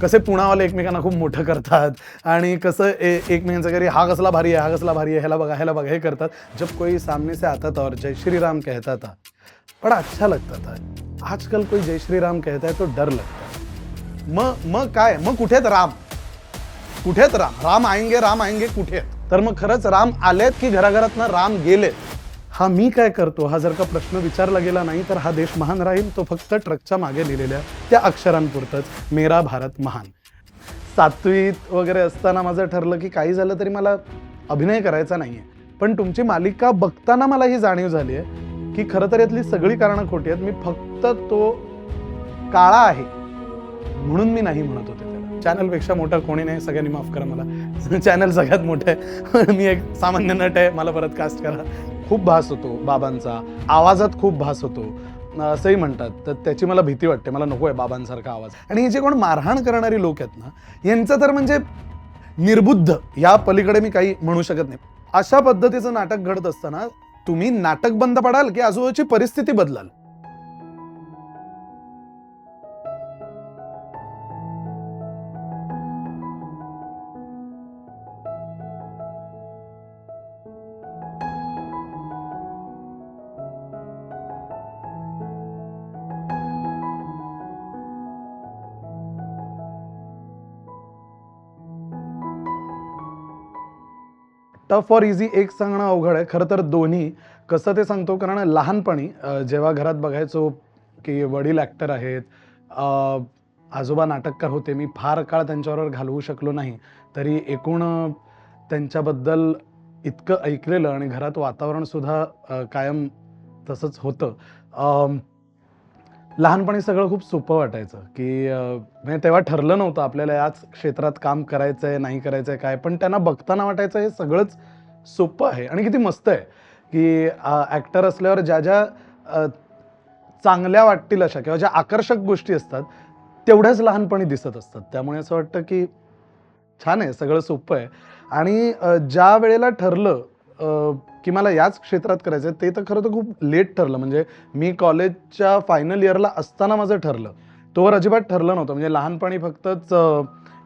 कसे पुणावाले एकमेकांना खूप मोठं करतात आणि कसं एकमेकांचं घरी हा कसला भारी आहे, हा कसला भारी आहे, ह्याला बघा हे करतात. जब कोई सामने से आता था और जय श्री राम कहता था बड़ा अच्छा लगता था. आजकल कोई जय श्री राम कहता है तो डर लगता है. मग काय, मग कुठे आहेत राम, कुठे आहेत राम, राम आएंगे कुठे आहेत? तर मग खरंच राम आलेत की घराघरातनं राम गेलेत? हा मी काय करतो हा जर का प्रश्न विचारला गेला नाही तर हा देश महान राहील तो फक्त ट्रकच्या मागे लिहिलेल्या त्या अक्षरांपुरतच, मेरा भारत महान. 7वीत वगैरे असताना माझं ठरलं की काही झालं तरी मला अभिनय करायचा नाहीये, पण तुमची मालिका बघताना मला ही जाणीव झाली आहे की खरं तर यातली सगळी कारणं खोटी आहेत. मी फक्त तो काळा आहे म्हणून मी नाही म्हणत होते त्याला. चॅनलपेक्षा मोठा कोणी नाही, सगळ्यांनी माफ करा मला, चॅनल सगळ्यात मोठं आहे, मी एक सामान्य नट आहे, मला परत कास्ट करा. खूप भास होतो बाबांचा, आवाजात खूप भास होतो असंही म्हणतात, तर त्याची मला भीती वाटते, मला नको आहे बाबांसारखा आवाज. आणि हे जे कोण मारहाण करणारी लोक आहेत ना, यांचं तर म्हणजे निर्बुद्ध, या पलीकडे मी काही म्हणू शकत नाही. अशा पद्धतीचं नाटक घडत असताना तुम्ही नाटक बंद पडाल की आजूबाजूची परिस्थिती बदलाल? टफ और इझी एक सांगणं अवघड आहे. खरं तर दोन्ही. कसं ते सांगतो, कारण लहानपणी जेव्हा घरात बघायचो की वडील ॲक्टर आहेत, आजोबा नाटककार होते, मी फार काळ त्यांच्याबरोबर घालवू शकलो नाही, तरी एकूण त्यांच्याबद्दल इतकं ऐकलेलं आणि घरात वातावरणसुद्धा कायम तसंच होतं. लहानपणी सगळं खूप सोपं वाटायचं की म्हणजे तेव्हा ठरलं नव्हतं आपल्याला याच क्षेत्रात काम करायचं आहे, नाही करायचं आहे काय, पण त्यांना बघताना वाटायचं हे सगळंच सोपं आहे आणि किती मस्त आहे की ॲक्टर असल्यावर ज्या ज्या चांगल्या वाटतील अशा किंवा ज्या आकर्षक गोष्टी असतात तेवढ्याच लहानपणी दिसत असतात. त्यामुळे असं वाटतं की छान आहे, सगळं सोपं आहे. आणि ज्या वेळेला ठरलं की मला याच क्षेत्रात करायचं आहे, ते तर खरं तर खूप लेट ठरलं. म्हणजे मी कॉलेजच्या फायनल इयरला असताना माझं ठरलं. तोवर अजिबात ठरलं नव्हतं. म्हणजे लहानपणी फक्तच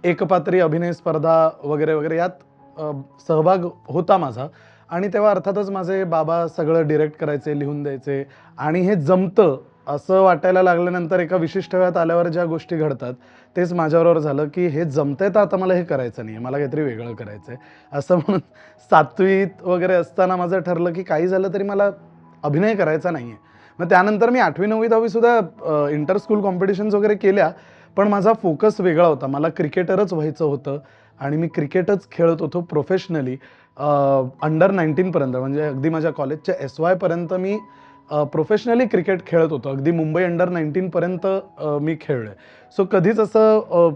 एकपात्री अभिनय स्पर्धा वगैरे वगैरे यात सहभाग होता माझा. आणि तेव्हा अर्थातच माझे बाबा सगळं डिरेक्ट करायचे, लिहून द्यायचे आणि हे जमतं असं वाटायला लागल्यानंतर एका विशिष्ट वेळात आल्यावर ज्या गोष्टी घडतात तेच माझ्याबरोबर झालं की हे जमतंय तर आता मला हे करायचं नाही आहे, मला काहीतरी वेगळं करायचं आहे. असं म्हणून 7वीत वगैरे असताना माझं ठरलं की काही झालं तरी मला अभिनय करायचा नाही आहे. मग त्यानंतर मी 8वी 9वी 10वी सुद्धा इंटर स्कूल कॉम्पिटिशन्स वगैरे केल्या, पण माझा फोकस वेगळा होता. मला क्रिकेटरच व्हायचं होतं आणि मी क्रिकेटच खेळत होतो प्रोफेशनली. अंडर 19 पर्यंत, म्हणजे अगदी माझ्या कॉलेजच्या SY पर्यंत मी प्रोफेशनली क्रिकेट खेळत होतो. अगदी मुंबई अंडर 19 पर्यंत मी खेळलोय. सो कधीच असं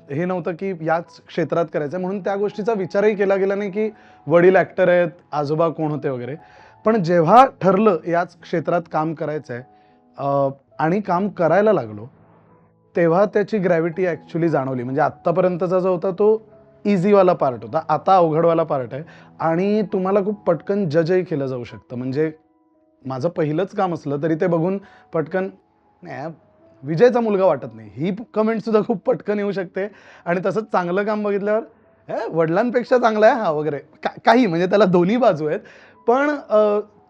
हे नव्हतं की याच क्षेत्रात करायचं, म्हणून त्या गोष्टीचा विचारही केला गेला नाही की वडील ॲक्टर आहेत, आजोबा कोण होते वगैरे. पण जेव्हा ठरलं याच क्षेत्रात काम करायचं आहे आणि काम करायला लागलो, तेव्हा त्याची ग्रॅव्हिटी ॲक्च्युली जाणवली. म्हणजे आत्तापर्यंतचा जो होता तो इझीवाला पार्ट होता, आता अवघडवाला पार्ट आहे आणि तुम्हाला खूप पटकन जजही केलं जाऊ शकतं. म्हणजे माझं पहिलंच काम असलं तरी ते बघून पटकन नाही विजयचा मुलगा वाटत नाही, ही कमेंटसुद्धा खूप पटकन येऊ शकते. आणि तसंच चांगलं काम बघितल्यावर वडिलांपेक्षा चांगला आहे हा वगैरे काही, म्हणजे त्याला दोन्ही बाजू आहेत. पण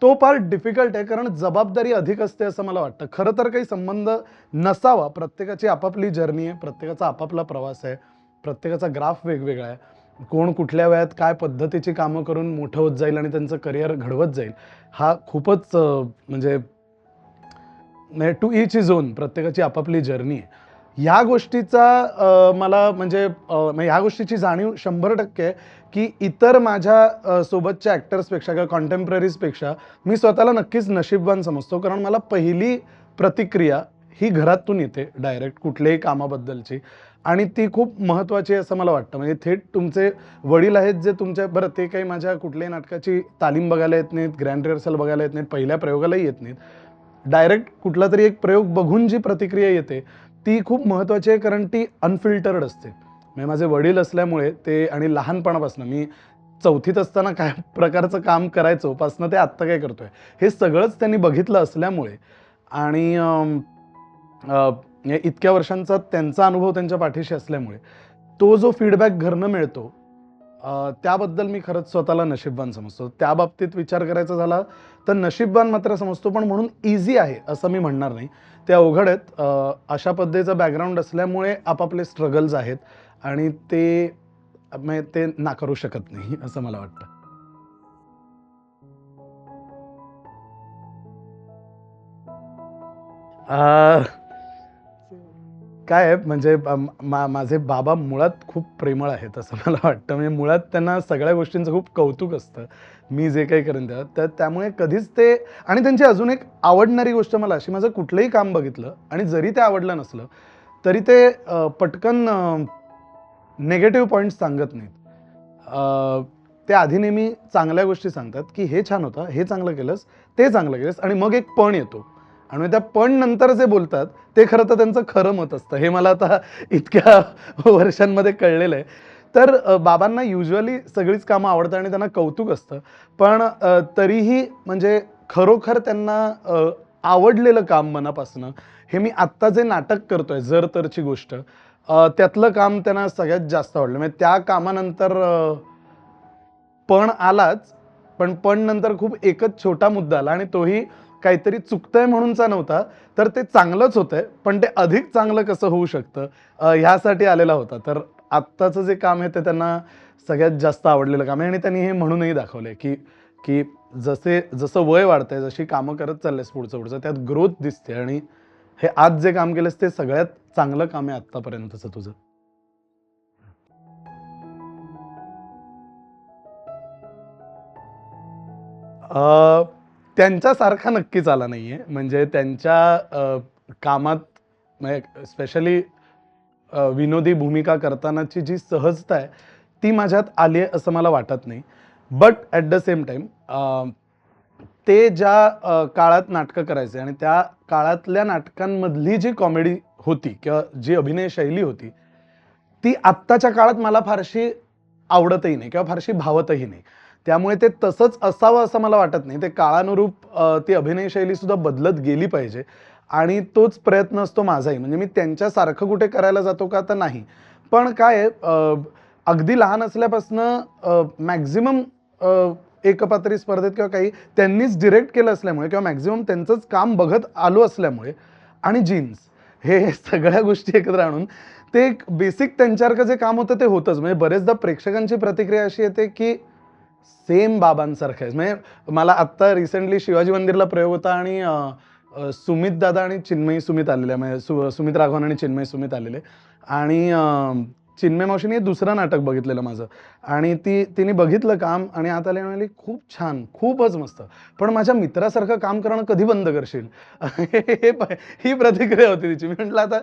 तो पार्ट डिफिकल्ट आहे, कारण जबाबदारी अधिक असते असं मला वाटतं. खरं तर काही संबंध नसावा, प्रत्येकाची आपापली जर्नी आहे, प्रत्येकाचा आपापला प्रवास आहे, प्रत्येकाचा ग्राफ वेगवेगळा आहे. कोण कुठल्या वयात काय पद्धतीची कामं करून मोठं होत जाईल आणि त्यांचं करिअर घडवत जाईल, हा खूपच म्हणजे टू ईच इज ओन, प्रत्येकाची आपापली जर्नी आहे. ह्या गोष्टीचा मला म्हणजे ह्या गोष्टीची जाणीव 100% आहे की इतर माझ्या सोबतच्या ॲक्टर्सपेक्षा किंवा कॉन्टेम्पररीजपेक्षा मी स्वतःला नक्कीच नशीबवान समजतो. कारण मला पहिली प्रतिक्रिया ही घरातून येते डायरेक्ट कुठल्याही कामाबद्दलची, आणि ती खूप महत्त्वाची आहे असं मला वाटतं. म्हणजे थेट तुमचे वडील आहेत जे तुमच्या, बरं ते काही माझ्या कुठल्याही नाटकाची तालीम बघायला येत नाहीत, ग्रँड रिहर्सल बघायला येत नाहीत, पहिल्या प्रयोगालाही येत नाहीत. डायरेक्ट कुठला तरी एक प्रयोग बघून जी प्रतिक्रिया येते ती खूप महत्त्वाची आहे, कारण ती अनफिल्टर्ड असते. म्हणजे माझे वडील असल्यामुळे ते, आणि लहानपणापासून मी 4थीत असताना काय प्रकारचं काम करायचो पासनं ते आत्ता काय करतोय हे सगळंच त्यांनी बघितलं असल्यामुळे, आणि म्हणजे इतक्या वर्षांचा त्यांचा अनुभव त्यांच्या पाठीशी असल्यामुळे तो जो फीडबॅक घरनं मिळतो, त्याबद्दल मी खरंच स्वतःला नशीबवान समजतो. त्या बाबतीत विचार करायचा झाला तर नशीबवान मात्र समजतो, पण म्हणून ईझी आहे असं मी म्हणणार नाही. ते अवघड आहेत. अशा पद्धतीचं बॅकग्राऊंड असल्यामुळे आपापले स्ट्रगल्स आहेत आणि ते म्हणजे ते नाकारू शकत नाही असं मला वाटतं. अ, काय आहे म्हणजे माझे बाबा मुळात खूप प्रेमळ आहेत असं मला वाटतं. म्हणजे मुळात त्यांना सगळ्या गोष्टींचं खूप कौतुक असतं. मी जे काही करेन तेव्हा. तर त्यामुळे कधीच ते आणि त्यांची अजून एक आवडणारी गोष्ट मला अशी, माझं कुठलंही काम बघितलं आणि जरी ते आवडलं नसलं, तरी ते पटकन निगेटिव्ह पॉइंट्स सांगत नाहीत. ते आधी नेहमी चांगल्या गोष्टी सांगतात, की "हे छान होतं, हे चांगलं केलंस, ते चांगलं केलंस" आणि मग एक पण येतो आणि त्या पण नंतर जे बोलतात, ते खरं तर त्यांचं खरं मत असतं. हे मला आता इतक्या वर्षांमध्ये कळलेलं आहे. तर बाबांना युजुअली सगळीच कामं आवडतात आणि त्यांना कौतुक असतं. पण तरीही म्हणजे खरोखर त्यांना आवडलेलं काम मनापासनं, हे मी आत्ता जे नाटक करतोय, जर तरची गोष्ट, त्यातलं काम त्यांना सगळ्यात जास्त आवडलं. म्हणजे त्या कामानंतर पण आलाच, पण पण नंतर खूप एकच छोटा मुद्दा आला आणि तोही काहीतरी चुकतंय म्हणूनचा नव्हता, तर ते चांगलंच होतंय, पण ते अधिक चांगलं कसं होऊ शकतं, ह्यासाठी आलेला होता. तर आत्ताचं जे काम आहे ते त्यांना सगळ्यात जास्त आवडलेलं काम आहे आणि त्यांनी हे म्हणूनही दाखवलंय, की की जसं वय वाढतंय, जशी कामं करत चाललेस पुढचं-पुढचं, त्यात ग्रोथ दिसते आणि हे आज जे काम केलंस ते सगळ्यात चांगलं काम आहे आत्तापर्यंतचं तुझं. अ, त्यांच्यासारखा नक्कीच आला नाहीये. म्हणजे त्यांच्या कामात म्हणजे स्पेशली विनोदी भूमिका करतानाची जी सहजता आहे, ती माझ्यात आली आहे असं मला वाटत नाही. But at the same time ते ज्या काळात नाटकं करायचे आणि त्या काळातल्या नाटकांमधली जी कॉमेडी होती किंवा जी अभिनय शैली होती, ती आत्ताच्या काळात मला फारशी आवडतही नाही किंवा फारशी भावतही नाही. त्यामुळे ते तसंच असावं असं मला वाटत नाही. ते काळानुरूप ती अभिनय शैलीसुद्धा बदलत गेली पाहिजे आणि तोच प्रयत्न असतो माझाही. म्हणजे मी त्यांच्यासारखं कुठे करायला जातो का? तर नाही. पण काय आहे, अगदी लहान असल्यापासनं मॅक्सिमम एकपात्री स्पर्धेत किंवा काही त्यांनीच डिरेक्ट केलं असल्यामुळे किंवा मॅक्सिमम त्यांचंच काम बघत आलो असल्यामुळे आणि जीन्स हे सगळ्या गोष्टी एकत्र आणून ते एक बेसिक त्यांच्यासारखं जे काम होतं ते होतंच. म्हणजे बरेचदा प्रेक्षकांची प्रतिक्रिया अशी येते, की सेम बाबांसारखं आहे. म्हणजे मला आत्ता रिसेंटली शिवाजी मंदिरला प्रयोग होता आणि अ, अ, सुमित दादा आणि चिन्मयी सुमित आलेले, म्हणजे सुमित राघवन आणि चिन्मयी सुमित आलेले आणि चिन्मय मावशीने हे दुसरं नाटक बघितलेलं माझं आणि तिने बघितलं काम आणि आत आली आणि म्हणाली, "खूप छान, खूपच मस्त. पण माझ्या मित्रासारखं काम करणं कधी बंद करशील?" हे ही प्रतिक्रिया होती तिची. मी म्हटलं, "आता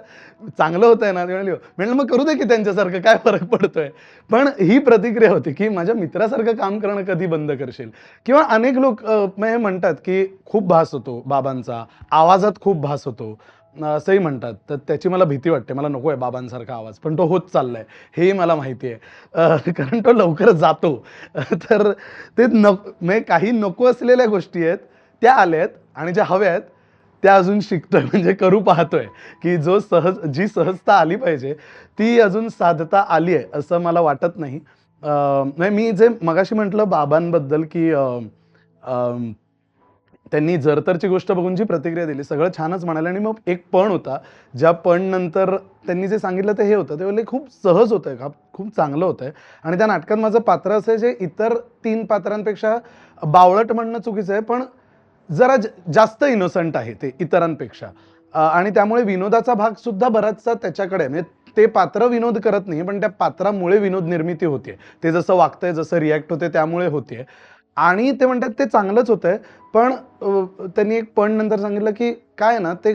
चांगलं होतंय ना?" ती म्हणाली, "हो." म्हटलं, "मग करू दे की त्यांच्यासारखं, काय फरक पडतोय?" पण ही प्रतिक्रिया होती, की माझ्या मित्रासारखं काम करणं कधी बंद करशील? किंवा अनेक लोक म्हणजे म्हणतात, की खूप भास होतो बाबांचा, आवाजात खूप भास होतो. असंही म्हणतात. तर त्याची मला भीती वाटते. मला नकोय बाबांसारखा आवाज, पण तो होत चाललाय हेही मला माहिती आहे. कारण तो लवकर जातो. तर ते म्हणजे काही नको असलेल्या गोष्टी आहेत, त्या आल्यात आणि ज्या हव्या आहेत, त्या अजून शिकतोय म्हणजे करू पाहतोय, की जी सहजता आली पाहिजे, ती अजून साधता आली आहे, असं मला वाटत नाही. म्हणजे मी जे मगाशी म्हटलं बाबांबद्दल, की त्यांनी जर-तरची गोष्ट बघून जी प्रतिक्रिया दिली, सगळं छानच म्हणाले आणि मग एक पण होता, ज्या पण नंतर त्यांनी जे सांगितलं ते हे होतं. ते बोलले, "खूप सहज होतंय का? खूप चांगलं होतंय." आणि त्या नाटकात माझं पात्र असं आहे, जे इतर 3 पात्रांपेक्षा बावळट म्हणणं चुकीचं आहे, पण जरा जास्त इनोसंट आहे ते इतरांपेक्षा. आणि त्यामुळे विनोदाचा भाग सुद्धा बराचसा त्याच्याकडे आहे. म्हणजे ते पात्र विनोद करत नाही, पण त्या पात्रामुळे विनोद निर्मिती होते. ते जसं वागतंय, जसं रिएक्ट होते त्यामुळे होतीये. आणि ते म्हणतात ते चांगलंच होतंय. पण त्यांनी एक पण नंतर सांगितलं, की काय आहे ना, ते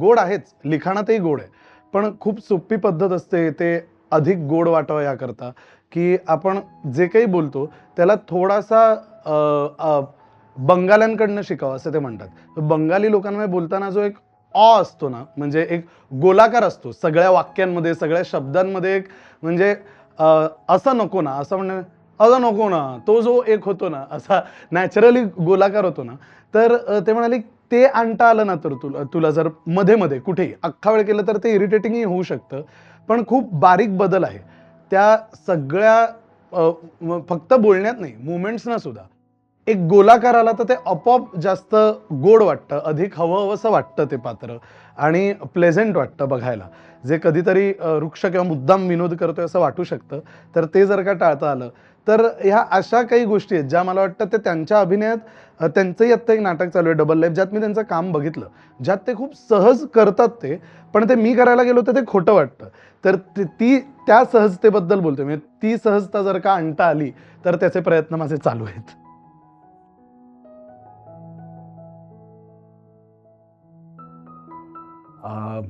गोड आहेच, लिखाणातही गोड आहे. पण खूप सोपी पद्धत असते ते अधिक गोड वाटावं याकरता, की आपण जे काही बोलतो त्याला थोडासा अ, अ, बंगाल्यांकडनं शिकावं असं ते म्हणतात. बंगाली लोकांमध्ये बोलताना जो एक असतो ना, म्हणजे एक गोलाकार असतो सगळ्या वाक्यांमध्ये, सगळ्या शब्दांमध्ये एक म्हणजे अ, असं नको ना, असं म्हणणं, "असं नको ना." तो जो एक होतो ना, असा नॅचरली गोलाकार होतो ना, तर ते म्हणाले, ते आणता आलं ना, तर तुला तुला जर मध्ये मध्ये कुठेही अख्खा वेळ केलं तर ते इरिटेटिंगही होऊ शकतं. पण खूप बारीक बदल आहे त्या सगळ्या, फक्त बोलण्यात नाही, मुवमेंट्सना सुद्धा. एक गोलाकार आला तर ते आपोआप जास्त गोड वाटतं, अधिक हवंहवंसं वाटतं ते पात्र आणि प्लेझंट वाटतं बघायला. जे कधीतरी रुक्ष किंवा मुद्दाम विनोद करतोय असं वाटू शकतं. तर ते जर का टाळता आलं, तर ह्या अशा काही गोष्टी आहेत ज्या मला वाटतं ते त्यांच्या अभिनयात, त्यांचंही आत्ता एक नाटक चालू आहे डबल लाईफ, ज्यात मी त्यांचं काम बघितलं. ज्यात ते खूप सहज करतात ते, पण ते मी करायला गेलो तर ते खोटं वाटतं. तर त्या सहजतेबद्दल बोलतोय. म्हणजे ती सहजता जर का आणता आली, तर त्याचे प्रयत्न माझे चालू आहेत. अ,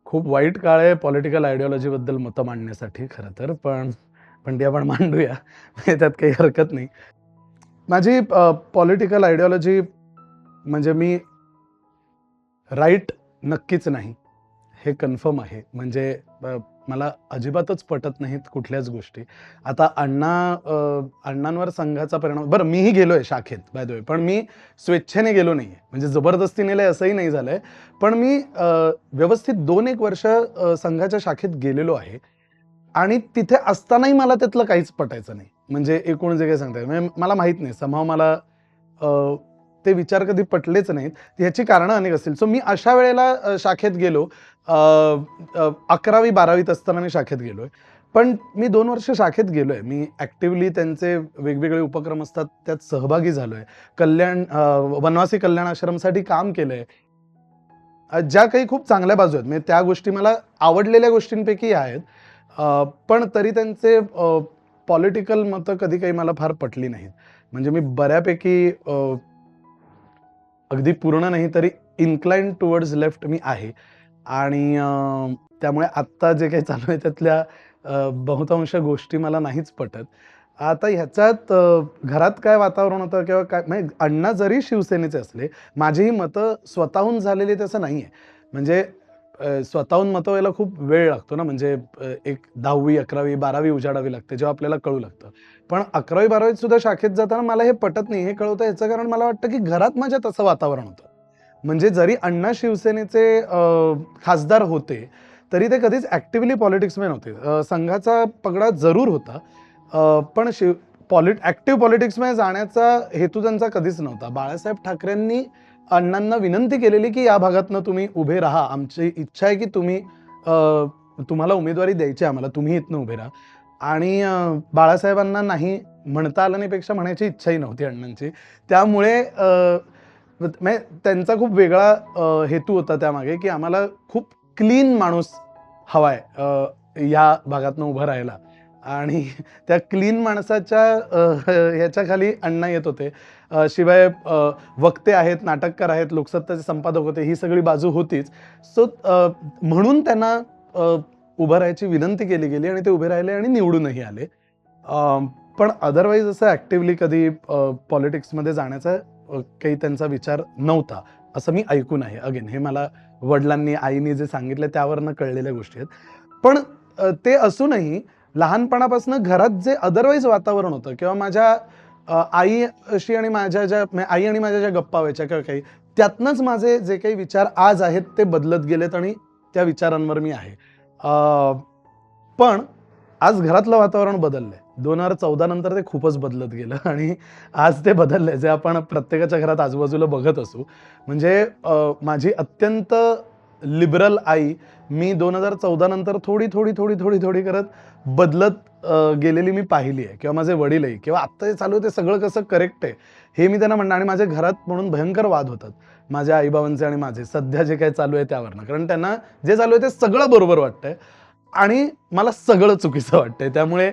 खूप वाईट काळ आहे पॉलिटिकल आयडिओलॉजीबद्दल मतं मांडण्यासाठी खरं तर. पण पण ती आपण मांडूया. म्हणजे त्यात काही हरकत नाही. माझी पॉलिटिकल आयडिओलॉजी म्हणजे मी राईट नक्कीच नाही. हे कन्फर्म आहे. म्हणजे मला अजिबातच पटत नाहीत कुठल्याच गोष्टी. आता अण्णांवर संघाचा परिणाम, बरं मीही गेलोय शाखेत बाय द वे, पण मी स्वेच्छेने गेलो नाहीये. म्हणजे जबरदस्ती नेलंय असंही नाही झालंय. पण मी व्यवस्थित 2-1 वर्ष संघाच्या शाखेत गेलेलो आहे आणि तिथे असतानाही मला त्यातलं काहीच पटायचं नाही. म्हणजे एकूण जे काही सांगताय म्हणजे मला माहीत नाही, समहाऊ मला अ, ते विचार कधी पटलेच नाहीत. ह्याची कारणं अनेक असतील. सो मी अशा वेळेला शाखेत गेलो. 11वी-12वीत असताना मी शाखेत गेलोय. पण मी 2 वर्ष शाखेत गेलोय. मी ॲक्टिव्हली त्यांचे वेगवेगळे उपक्रम असतात त्यात सहभागी झालोय. वनवासी कल्याण आश्रमसाठी काम केलंय. ज्या काही खूप चांगल्या बाजू आहेत. म्हणजे त्या गोष्टी मला आवडलेल्या गोष्टींपैकी ह्या आहेत. पण तरी त्यांचे पॉलिटिकल मतं कधी काही मला फार पटली नाहीत. म्हणजे मी बऱ्यापैकी अगदी पूर्ण नाही तरी इन्क्लाइन्ड टुवर्ड्स लेफ्ट मी आहे. आणि त्यामुळे आत्ता जे काही चालू आहे त्यातल्या बहुतांश गोष्टी मला नाहीच पटत. आता ह्याच्यात घरात काय वातावरण होतं किंवा काय, म्हणजे अण्णा जरी शिवसेनेचे असले, माझी ही मतं स्वतःहून झालेली आहेत असं नाहीये. म्हणजे स्वतःहून मतं व्हायला खूप वेळ लागतो ना, म्हणजे एक 10वी, 11वी, 12वी उजाडावी लागते, जेव्हा आपल्याला कळू लागतं. पण 11वी, 12वीत सुद्धा शाखेत जाताना मला हे पटत नाही, हे कळवतं याचं कारण मला वाटतं, की घरात माझ्या तसं वातावरण होतं. म्हणजे जरी अण्णा शिवसेनेचे खासदार होते, तरी ते कधीच ॲक्टिव्हली पॉलिटिक्समध्ये नव्हते. संघाचा पगडा जरूर होता. पण ॲक्टिव्ह पॉलिटिक्समध्ये जाण्याचा हेतू त्यांचा कधीच नव्हता. बाळासाहेब ठाकरेंनी अण्णांना विनंती केलेली, की या भागातनं तुम्ही उभे राहा. आमची इच्छा आहे, की तुम्हाला उमेदवारी द्यायची आहे आम्हाला. तुम्ही इथनं उभे राहा. आणि बाळासाहेबांना नाही म्हणता आलं नाही पेक्षा म्हणायची इच्छाही नव्हती अण्णांची. त्यामुळे म्हणजे त्यांचा खूप वेगळा हेतू होता त्यामागे, की आम्हाला खूप क्लीन माणूस हवाय या भागातनं उभं राहायला. आणि त्या क्लीन माणसाच्या ह्याच्याखाली अण्णा येत होते. शिवाय वक्ते आहेत, नाटककार आहेत, लोकसत्ताचे संपादक होते, ही सगळी बाजू होतीच. सो म्हणून त्यांना उभं राहायची विनंती केली गेली आणि ते उभे राहिले आणि निवडूनही आले. पण अदरवाईज असं ॲक्टिव्हली कधी पॉलिटिक्समध्ये जाण्याचा काही त्यांचा विचार नव्हता, असं मी ऐकून आहे. अगेन हे मला वडिलांनी, आईनी जे सांगितलं त्यावरनं कळलेल्या गोष्टी आहेत. पण ते असूनही लहानपणापासून घरात जे अदरवाईज वातावरण होतं किंवा माझ्या आईशी आणि आई आणि माझ्या ज्या गप्पा व्हायच्या किंवा काही, त्यातनंच माझे जे काही विचार आज आहेत ते बदलत गेलेत आणि त्या विचारांवर मी आहे. पण आज घरातलं वातावरण बदललंय. 2014 नंतर ते खूपच बदलत गेलं आणि आज ते बदललंय, जे आपण प्रत्येकाच्या घरात आजूबाजूला बघत असू. म्हणजे माझी अत्यंत लिबरल आई मी 2014 नंतर थोडी करत बदलत गेलेली मी पाहिली आहे, किंवा माझे वडीलही, किंवा आत्ता जे चालू आहे ते सगळं कसं करेक्ट आहे, हे मी त्यांना म्हणणं. आणि माझ्या घरात म्हणून भयंकर वाद होतात माझ्या आई-बाबांचे आणि माझे, सध्या जे काही चालू आहे त्यावरनं. कारण त्यांना जे चालू आहे ते सगळं बरोबर वाटतंय आणि मला सगळं चुकीचं वाटतंय. त्यामुळे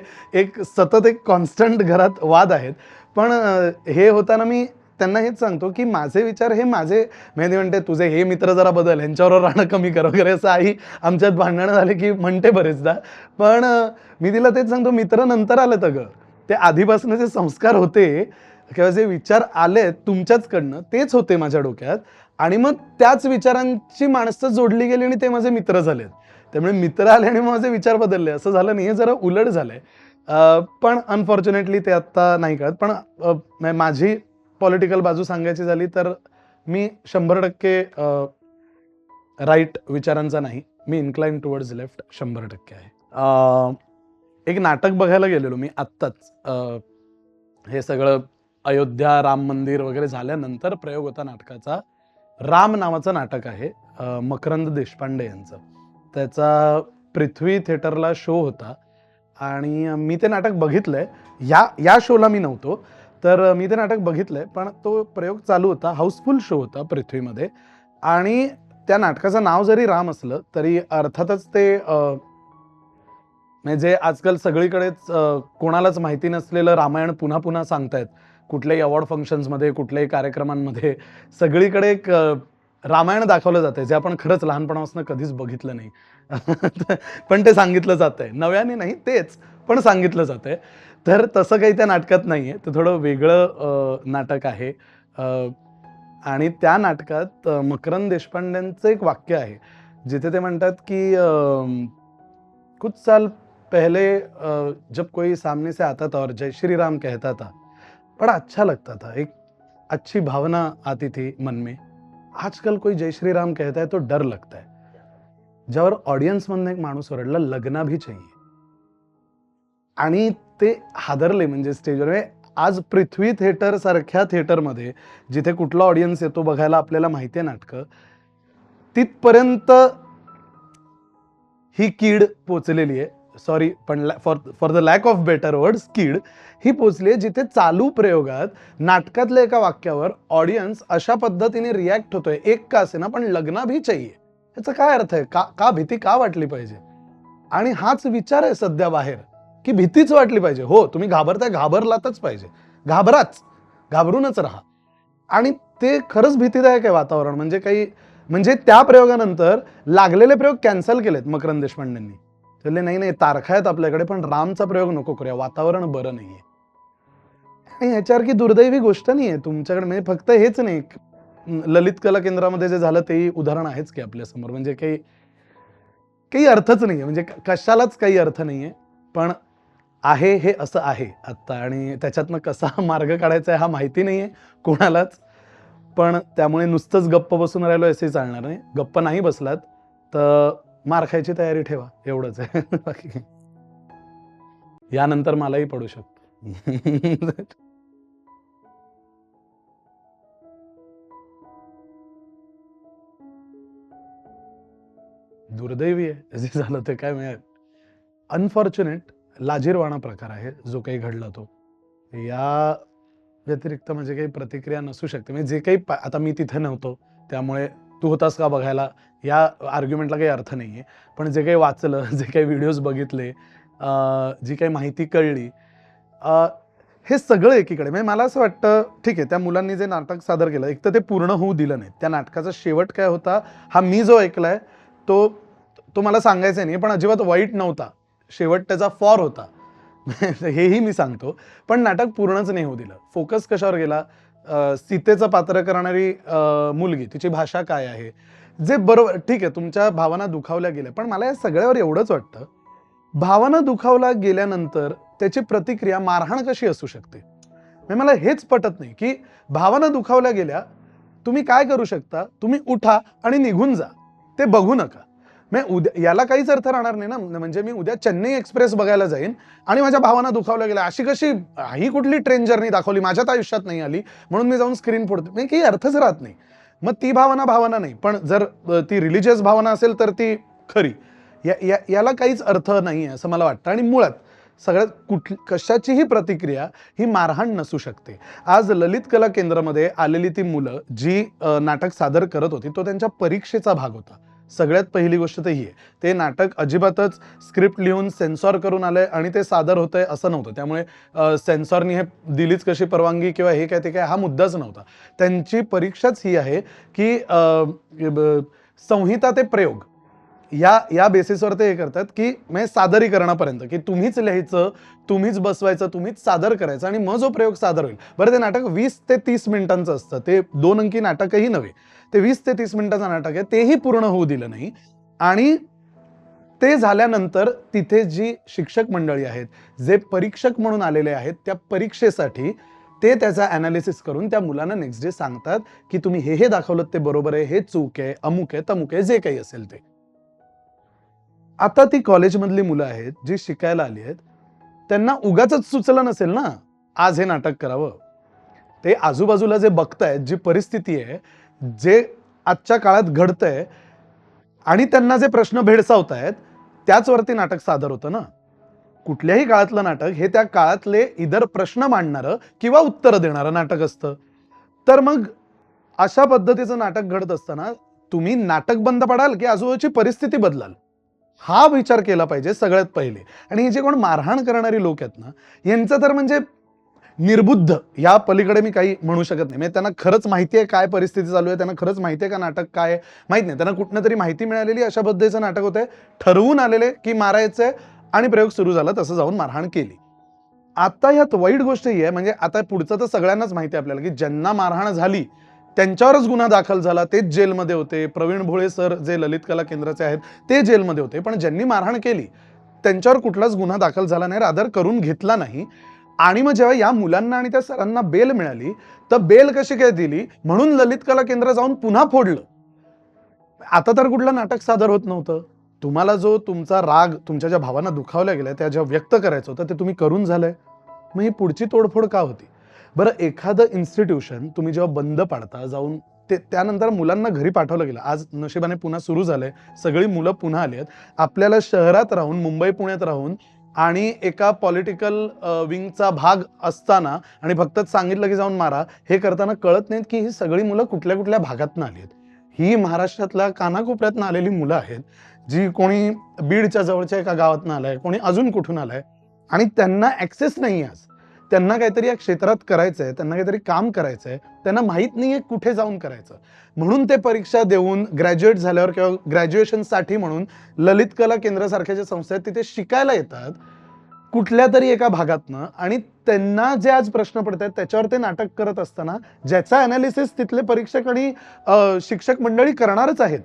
सतत एक कॉन्स्टंट घरात वाद आहेत. पण हे होताना मी त्यांना हेच सांगतो, की माझे विचार हे माझे. मेहंदी म्हणते, "तुझे हे मित्र जरा बदल, ह्यांच्याबरोबर राहणं कमी कर" वगैरे, असं आई आमच्यात भांडणं झाले की म्हणते बरेचदा. पण मी तिला तेच सांगतो, मित्र नंतर आलेत अगं. ते आधीपासून जे संस्कार होते किंवा जे विचार आलेत तुमच्याचकडनं, तेच होते माझ्या डोक्यात. आणि मग त्याच विचारांची माणसं जोडली गेली आणि ते माझे मित्र झालेत. त्यामुळे मित्र आले आणि माझे विचार बदलले, असं झालं नाही. हे जरा उलट झालंय. पण अनफॉर्च्युनेटली ते आत्ता नाही कळत. पण माझी पॉलिटिकल बाजू सांगायची झाली तर मी 100% राईट विचारांचा नाही, मी इन्क्लाइन टुवर्ड्स लेफ्ट 100% आहे. एक नाटक बघायला गेलेलो मी आत्ताच. हे सगळं अयोध्या राम मंदिर वगैरे झाल्यानंतर प्रयोग होता नाटकाचा. राम नावाचं नाटक आहे, मकरंद देशपांडे यांचं. त्याचा पृथ्वी थिएटरला शो होता आणि मी ते नाटक बघितलंय. या शोला मी नव्हतो, तर मी ते नाटक बघितलंय, पण तो प्रयोग चालू होता. हाऊसफुल शो होता पृथ्वीमध्ये आणि त्या नाटकाचं नाव जरी राम असलं तरी अर्थातच ते म्हणजे आजकाल सगळीकडेच कोणालाच माहिती नसलेलं रामायण पुन्हा पुन्हा सांगतायत. कुठल्याही अवॉर्ड फंक्शन्समध्ये, कुठल्याही कार्यक्रमांमध्ये सगळीकडे एक रामायण दाखवलं जातंय, जे आपण खरंच लहानपणापासून कधीच बघितलं नाही. पण ते सांगितलं जातंय. नव्याने नाही, तेच, पण सांगितलं जातंय. तर तसं काही त्या नाटकात नाहीये. ते थोडं वेगळं नाटक आहे. आणि त्या नाटकात मकरंद देशपांडेंचं एक वाक्य आहे, जिथे ते म्हणतात की कुछ साल पहले जब कोई सामने से आता था और जय श्री राम कहता था, बड़ा अच्छा लगता था, एक अच्छी भावना आती थी मन में. आजकल कोई जय श्री राम कहता है तो डर लगता है. ज्यावर ऑडियन्स मधनं एक माणूस ओरडला, लगना भी चाहिए. आणि ते हादरले म्हणजे स्टेजवर. आज पृथ्वी थिएटर सारख्या थिएटरमध्ये जिथे कुठला ऑडियन्स येतो बघायला आपल्याला माहिती आहे नाटकं, तिथपर्यंत ही कीड पोचलेली आहे. सॉरी, पण for the lack of better words, कीड ही पोचली आहे, जिथे चालू प्रयोगात नाटकातल्या एका वाक्यावर ऑडियन्स अशा पद्धतीने रिॲक्ट होतोय, एक का असेना पण लग्ना भी चाहिए. याचा काय अर्थ आहे? का भीती का वाटली पाहिजे? आणि हाच विचार आहे सध्या बाहेर, की भीतीच वाटली पाहिजे. हो, तुम्ही घाबरताय, घाबरलातच पाहिजे, घाबरूनच राहा. आणि ते खरंच भीतीदायक आहे वातावरण. म्हणजे त्या प्रयोगानंतर लागलेले प्रयोग कॅन्सल केलेत मकरंद देशपांडेंनी. त्याले नाही, तारखा आहेत आपल्याकडे, पण रामचा प्रयोग नको करूया, वातावरण बरं नाहीये. आणि ह्याच्यासारखी दुर्दैवी गोष्ट नाहीये तुमच्याकडे. म्हणजे फक्त हेच नाही, ललित कला केंद्रामध्ये जे झालं तेही उदाहरण आहेच की आपल्या समोर. म्हणजे काही अर्थच नाहीये, म्हणजे कशालाच काही अर्थ नाहीये. पण आहे हे असं आहे आत्ता, आणि त्याच्यातनं कसा मार्ग काढायचा आहे हा माहिती नाहीये कोणालाच. पण त्यामुळे नुसतंच गप्प बसून राहिलो असे चालणार नाही. गप्प नाही बसलात तर मार खायची तयारी ठेवा, एवढंच आहे. बाकी यानंतर मलाही पडू शकतो. दुर्दैवी आहे जे झालं ते. काय अनफॉर्च्युनेट, लाजिरवाणा प्रकार आहे जो काही घडला तो. या व्यतिरिक्त म्हणजे काही प्रतिक्रिया नसू शकते. म्हणजे जे काही आता मी तिथे नव्हतो त्यामुळे तू होतास का बघायला या आर्ग्युमेंटला काही अर्थ नाहीये. पण जे काही वाचलं, जे काही व्हिडिओज बघितले, जी काही माहिती कळली, हे सगळं एकीकडे. म्हणजे मला असं वाटतं ठीक आहे, त्या मुलांनी जे नाटक सादर केलं, एक तर ते पूर्ण होऊ दिलं नाही. त्या नाटकाचा शेवट काय होता हा मी जो ऐकलाय तो मला सांगायचा नाही, पण अजिबात वाईट नव्हता. शेवट त्याचा फॉर होता. हेही मी सांगतो. पण नाटक पूर्णच नाही होऊ दिलं. फोकस कशावर गेला? सीतेचं पात्र करणारी मुलगी, तिची भाषा काय आहे, जे बरोबर ठीक आहे, तुमच्या भावना दुखावल्या गेल्या. पण मला या सगळ्यावर एवढंच वाटतं, भावना दुखावल्या गेल्यानंतर त्याची प्रतिक्रिया मारहाण कशी असू शकते? म्हणजे मला हेच पटत नाही की भावना दुखावल्या गेल्या, तुम्ही काय करू शकता? तुम्ही उठा आणि निघून जा, ते बघू नका. उद्या याला काहीच अर्थ राहणार नाही ना. म्हणजे मी उद्या चेन्नई एक्सप्रेस बघायला जाईन आणि माझ्या भावना दुखावल्या गेल्या, अशी कशी ही कुठली ट्रेन जर्नी दाखवली, माझ्यात आयुष्यात नाही आली म्हणून मी जाऊन स्क्रीन फोडतो, म्हणजे काही अर्थच राहत नाही. मग ती भावना नाही, पण जर ती रिलिजियस भावना असेल तर ती खरी. याला काहीच अर्थ नाही आहे असं मला वाटतं. आणि मुळात सगळ्यात कशाचीही प्रतिक्रिया ही मारहाण नसू शकते. आज ललित कला केंद्रामध्ये आलेली ती मुलं जी नाटक सादर करत होती, तो त्यांच्या परीक्षेचा भाग होता. सगळ्यात पहिली गोष्ट तर ही आहे. ते नाटक अजिबातच स्क्रिप्ट लिहून सेन्सॉर करून आलंय आणि ते सादर होतंय असं नव्हतं. त्यामुळे सेन्सॉरनी हे दिलीच कशी परवानगी किंवा हे काय ते काय हा मुद्दाच नव्हता. त्यांची परीक्षाच ही आहे की संहिता ते प्रयोग या बेसिसवर ते हे करतात की म्हणजे सादरीकरणापर्यंत, की तुम्हीच लिहायचं, तुम्हीच बसवायचं, तुम्हीच सादर करायचं आणि मग जो प्रयोग सादर होईल. बरं, ते नाटक 20 ते 30 मिनिटांचं असतं. ते 2 अंकी नाटकही नव्हे, ते 20 ते 30 मिनिटाचं नाटक आहे. तेही पूर्ण होऊ दिलं नाही. आणि ते झाल्यानंतर तिथे जी शिक्षक मंडळी आहेत, जे परीक्षक म्हणून आलेले आहेत, त्या परीक्षेसाठी ते त्याचा ॲनालिसिस करून त्या मुलांना नेक्स्ट डे सांगतात की तुम्ही हे दाखवलं ते बरोबर आहे, हे चूक आहे, अमुक आहे, तमुक आहे, जे काही असेल ते. आता ती कॉलेजमधली मुलं आहेत जी शिकायला आली आहेत, त्यांना उगाचच सुचलं नसेल ना आज हे नाटक करावं. ते आजूबाजूला जे बघतायत, जी परिस्थिती आहे, जे आजच्या काळात घडतंय आणि त्यांना जे प्रश्न भेडसावतायत त्याचवरती नाटक सादर होतं ना. कुठल्याही काळातलं नाटक हे त्या काळातले इतर प्रश्न मांडणारं किंवा उत्तरं देणारं नाटक असतं. तर मग अशा पद्धतीचं नाटक घडत असताना तुम्ही नाटक बंद पडाल की आजूबाजूची परिस्थिती बदलाल, हा विचार केला पाहिजे सगळ्यात पहिले. आणि हे जे कोण मारहाण करणारी लोक आहेत ना, यांचं तर म्हणजे निर्बुद्ध, या पलीकडे मी काही म्हणू शकत नाही. म्हणजे त्यांना खरंच माहिती आहे काय परिस्थिती चालू आहे, त्यांना खरंच माहिती आहे का नाटक काय आहे, माहित नाही. त्यांना कुठनं तरी माहिती मिळालेली अशा पद्धतीचं नाटक होतंय, ठरवून आलेले की मारायचंय आणि प्रयोग सुरू झाला, तसं जाऊन मारहाण केली. आता यात वाईट गोष्ट ही आहे, म्हणजे आता पुढचं तर सगळ्यांनाच माहिती आहे आपल्याला की ज्यांना मारहाण झाली त्यांच्यावरच गुन्हा दाखल झाला, तेच जेलमध्ये होते. प्रवीण भोळे सर जे ललित कला केंद्राचे आहेत ते जेलमध्ये होते, पण ज्यांनी मारहाण केली त्यांच्यावर कुठलाच गुन्हा दाखल झाला नाही, रादर करून घेतला नाही. आणि मग जेव्हा या मुलांना आणि त्या सरांना बेल मिळाली, तर बेल कशी काय दिली म्हणून ललित कला केंद्र जाऊन पुन्हा फोडलं. आता तर कुठलं नाटक सादर होत नव्हतं. तुम्हाला जो तुमचा राग तुमच्या ज्या भावना दुखावल्या गेल्या त्या ज्या व्यक्त करायचं होतं ते तुम्ही करून झालंय. मग ही पुढची तोडफोड का होती? बरं, एखादं इन्स्टिट्यूशन तुम्ही जेव्हा बंद पाडता जाऊन, ते त्यानंतर मुलांना घरी पाठवलं गेलं. आज नशिबाने पुन्हा सुरू झालंय, सगळी मुलं पुन्हा आली आहेत. आपल्याला शहरात राहून, मुंबई पुण्यात राहून आणि एका पॉलिटिकल विंगचा भाग असताना आणि फक्त सांगितलं की जाऊन मारा, हे करताना कळत नाहीत की ही सगळी मुलं कुठल्या कुठल्या भागातनं आली आहेत. ही महाराष्ट्रातल्या कानाकोपऱ्यातनं आलेली मुलं आहेत, जी कोणी बीडच्या जवळच्या एका गावातनं आलंय, कोणी अजून कुठून आलंय आणि त्यांना ऍक्सेस नाही आज. त्यांना काहीतरी या क्षेत्रात करायचंय, त्यांना काहीतरी काम करायचंय, त्यांना माहित नाहीये कुठे जाऊन करायचं. म्हणून ते परीक्षा देऊन ग्रॅज्युएट झाल्यावर किंवा ग्रॅज्युएशनसाठी म्हणून ललित कला केंद्र सारख्या संस्था आहेत तिथे शिकायला येतात कुठल्या तरी एका भागातनं, आणि त्यांना जे आज प्रश्न पडतात त्याच्यावर ते नाटक करत असताना ज्याचा अनालिसिस तिथले परीक्षक आणि शिक्षक मंडळी करणारच आहेत.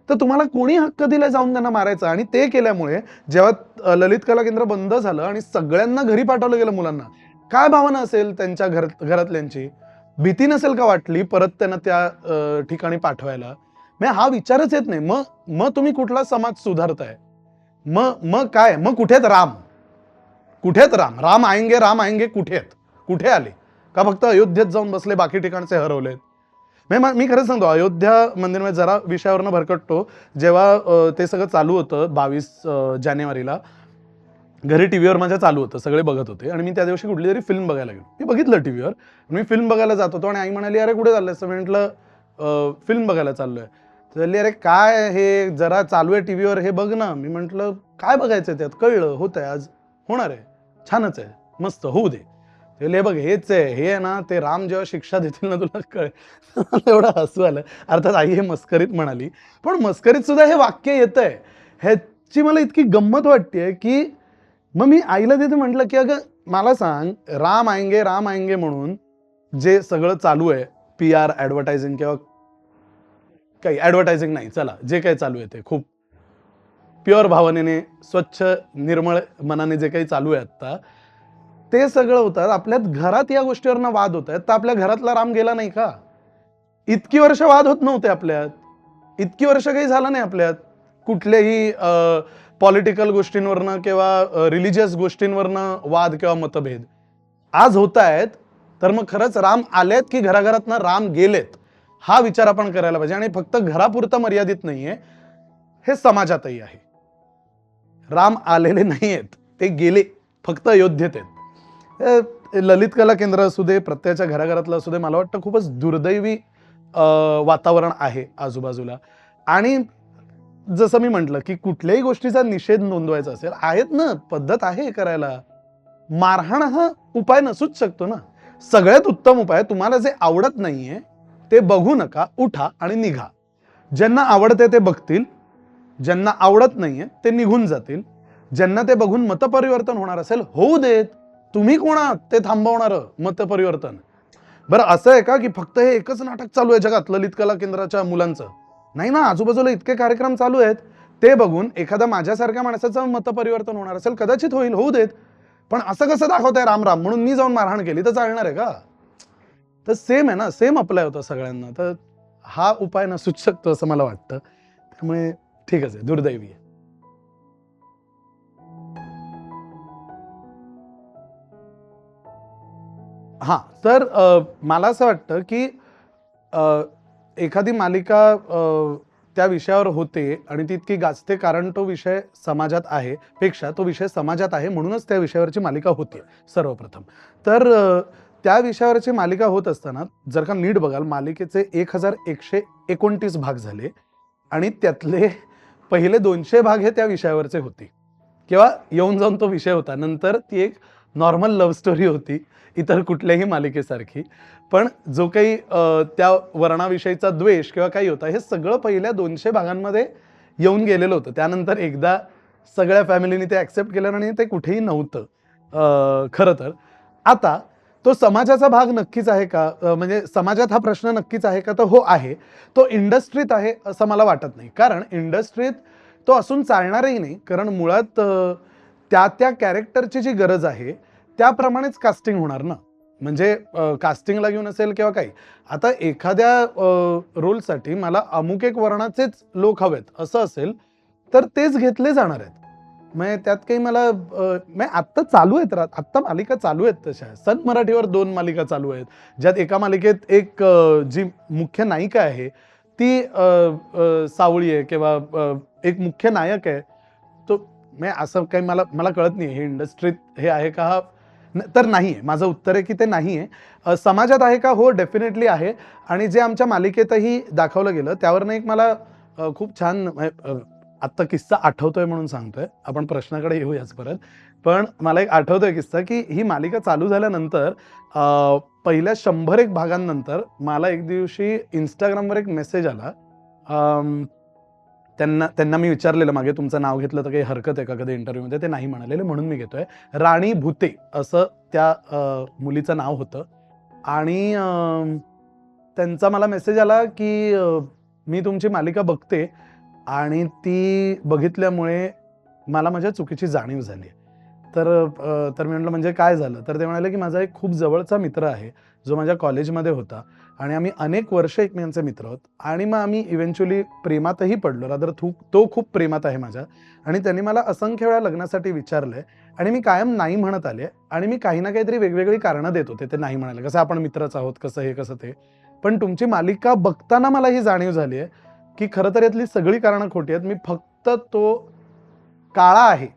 तर तुम्हाला कोणी हक्क दिला जाऊन त्यांना मारायचा? आणि ते केल्यामुळे जेव्हा ललित कला केंद्र बंद झालं आणि सगळ्यांना घरी पाठवलं गेलं मुलांना, काय भावना असेल त्यांच्या घरातल्यांची? भीती नसेल का वाटली परत त्यांना त्या ठिकाणी पाठवायला? म्हणजे हा विचारच येत नाही. मग तुम्ही कुठला समाज सुधारताय? मग काय? मग कुठेत राम? कुठेत राम? राम आएंगे कुठे आहेत? कुठे आले? का फक्त अयोध्येत जाऊन बसले, बाकी ठिकाणचे हरवलेत? मी खरंच सांगतो, अयोध्या मंदिरमध्ये जरा विषयावरनं भरकटतो. जेव्हा ते सगळं चालू होतं 22 जानेवारीला, घरी टीव्हीवर माझ्या चालू होतं, सगळे बघत होते आणि मी त्या दिवशी कुठली तरी फिल्म बघायला गेलो. मी बघितलं टीव्हीवर, मी फिल्म बघायला जात होतो आणि आई म्हणाली, अरे कुठे चाललंयस? मी म्हटलं फिल्म बघायला चाललोय. तर अरे काय हे, जरा चालू आहे टीव्हीवर, हे बघ ना. मी म्हटलं काय बघायचंय त्यात? कळलं, होतंय, आज होणार आहे, छानच आहे, मस्त होऊ दे. ते बघ हेच आहे, हे आहे ना, ते राम जेव्हा शिक्षा देतील ना तुला कळ. एवढं हसू आलं. अर्थात आई हे मस्करीत म्हणाली, पण मस्करीत सुद्धा हे वाक्य येतंय. ह्याची मला इतकी गंमत वाटतेय की मग मी आईला तिथे म्हटलं की अगं मला सांग, राम आएंगे म्हणून जे सगळं चालू आहे, PR ॲडव्हर्टायझिंग किंवा काही ॲडव्हर्टायझिंग नाही, चला जे काही चालू आहे ते खूप प्युअर भावनेने, स्वच्छ निर्मळ मनाने जे काही चालू आहे आता, ते सगळं होतं. आपल्यात घरात या गोष्टीवरनं वाद होत आहेत, तर आपल्या घरातला राम गेला नाही का? इतकी वर्ष वाद होत नव्हते आपल्यात, इतकी वर्ष काही झालं नाही आपल्यात कुठल्याही पॉलिटिकल गोष्टींवरनं किंवा रिलिजियस गोष्टींवरनं वाद किंवा मतभेद. आज होत आहेत, तर मग खरंच राम आलेत की घराघरातनं राम गेलेत, हा विचार आपण करायला पाहिजे. आणि फक्त घरापुरता मर्यादित नाहीये, हे समाजातही आहे. राम आलेले नाहीयेत, ते गेले, फक्त अयोध्येत आहेत. ललित कला केंद्र असू दे, प्रत्येकाच्या घराघरातलं असू दे, मला वाटतं खूपच दुर्दैवी वातावरण आहे आजूबाजूला. आणि जसं मी म्हटलं की कुठल्याही गोष्टीचा निषेध नोंदवायचा असेल, आहेत ना, पद्धत आहे करायला. मारहाण हा उपाय नसूच शकतो ना. सगळ्यात उत्तम उपाय, तुम्हाला जे आवडत नाहीये ते बघू नका, उठा आणि निघा. ज्यांना आवडते ते बघतील, ज्यांना आवडत नाहीये ते निघून जातील. ज्यांना ते बघून मतपरिवर्तन होणार असेल, होऊ देत. तुम्ही कोण आहात ते थांबवणारं मतपरिवर्तन? बरं, असं आहे का की फक्त हे एकच नाटक चालू आहे जगात ललित कला केंद्राच्या मुलांचं? नाही ना, आजूबाजूला इतके कार्यक्रम चालू आहेत. ते बघून एखादा माझ्यासारख्या माणसाचं मतपरिवर्तन होणार असेल, कदाचित होईल, होऊ देत. पण असं कसं दाखवताय राम राम म्हणून मी जाऊन मारहाण केली तर चालणार आहे का? तर सेम आहे ना, सेम अप्लाय होतं सगळ्यांना. तर हा उपाय नसूच शकतो असं मला वाटतं. त्यामुळे ठीकच आहे, दुर्दैवी आहे. हां, तर मला असं वाटतं, की अ, एखादी मालिका त्या विषयावर होते आणि ती इतकी गाजते कारण तो विषय समाजात आहे, पेक्षा तो विषय समाजात आहे म्हणूनच त्या विषयावरची मालिका होतीये सर्वप्रथम. तर त्या विषयावरची मालिका होत असताना जर का नीट बघाल मालिकेचे 1129 भाग झाले आणि त्यातले पहिले 200 भाग हे त्या विषयावरचे होते किंवा येऊन जाऊन तो विषय होता. नंतर ती एक नॉर्मल लव्ह स्टोरी होती, इतर कुठल्याही मालिकेसारखी. पण जो काही त्या वर्णाविषयीचा द्वेष किंवा काही होता, हे सगळं पहिल्या 200 भागांमध्ये येऊन गेलेलं होतं. त्यानंतर एकदा सगळ्या फॅमिलीने ते ॲक्सेप्ट केलं आणि ते कुठेही नव्हतं खरं तर. आता तो समाजाचा भाग नक्कीच आहे का? म्हणजे समाजात हा प्रश्न नक्कीच आहे का? तर हो आहे. तो इंडस्ट्रीत आहे असं मला वाटत नाही. कारण इंडस्ट्रीत तो असून चालणारही नाही. कारण मुळात त्या कॅरेक्टरची जी गरज आहे, त्याप्रमाणेच कास्टिंग होणार ना. म्हणजे कास्टिंगला घेऊन असेल किंवा काही. आता एखाद्या रोलसाठी मला अमुक एक वर्णाचेच लोक हवेत असं असेल, तर तेच घेतले जाणार आहेत. म्हणजे त्यात काही मला म्हणजे आत्ता चालू आहेत आत्ता मालिका चालू आहेत तशा. सन मराठीवर 2 मालिका चालू आहेत. ज्यात एका मालिकेत एक जी मुख्य नायिका आहे, ती सावळी आहे किंवा एक मुख्य नायक आहे. तो म्हणजे असं काही मला मला कळत नाही हे इंडस्ट्रीत हे आहे का? हा तर नाही आहे. माझं उत्तर आहे की ते नाही आहे. समाजात आहे का? हो, डेफिनेटली आहे. आणि जे आमच्या मालिकेतही दाखवलं गेलं त्यावरनं एक मला खूप छान आत्ता किस्सा आठवतोय म्हणून सांगतोय. आपण प्रश्नाकडे येऊयाच परत. पण मला एक आठवतोय किस्सा, की ही मालिका चालू झाल्यानंतर पहिल्या 100 एक भागांनंतर मला एक दिवशी Instagramवर एक मेसेज आला. अं, त्यांना त्यांना मी विचारलेलं मागे तुमचं नाव घेतलं तर काही हरकत आहे का कधी इंटरव्ह्यूमध्ये? ते नाही म्हणालेले म्हणून मी घेतोय. राणी भुते असं त्या मुलीचं नाव होतं आणि त्यांचा मला मेसेज आला, की "मी तुमची मालिका बघते आणि ती बघितल्यामुळे मला माझ्या चुकीची जाणीव झाली." तर मी म्हटलं, "म्हणजे काय झालं?" तर ते म्हणाले, की "माझा एक खूप जवळचा मित्र आहे, जो माझ्या कॉलेजमध्ये होता आणि आम्ही अनेक वर्ष एकमेकांचे मित्र आहोत आणि मग आम्ही इव्हेंच्युअली प्रेमातही पडलो. रादर तो खूप प्रेमात आहे माझ्या आणि त्यांनी मला असंख्य वेळा लग्नासाठी विचारलंय आणि मी कायम नाही म्हणत आले आणि मी काही ना काहीतरी वेगवेगळी कारणं देत होते ते नाही म्हणायला. कसं आपण मित्रच आहोत, कसं हे, कसं ते. पण तुमची मालिका बघताना मला ही जाणीव झाली आहे, की खरं तर यातली सगळी कारणं खोटी आहेत. मी फक्त तो काळा आहे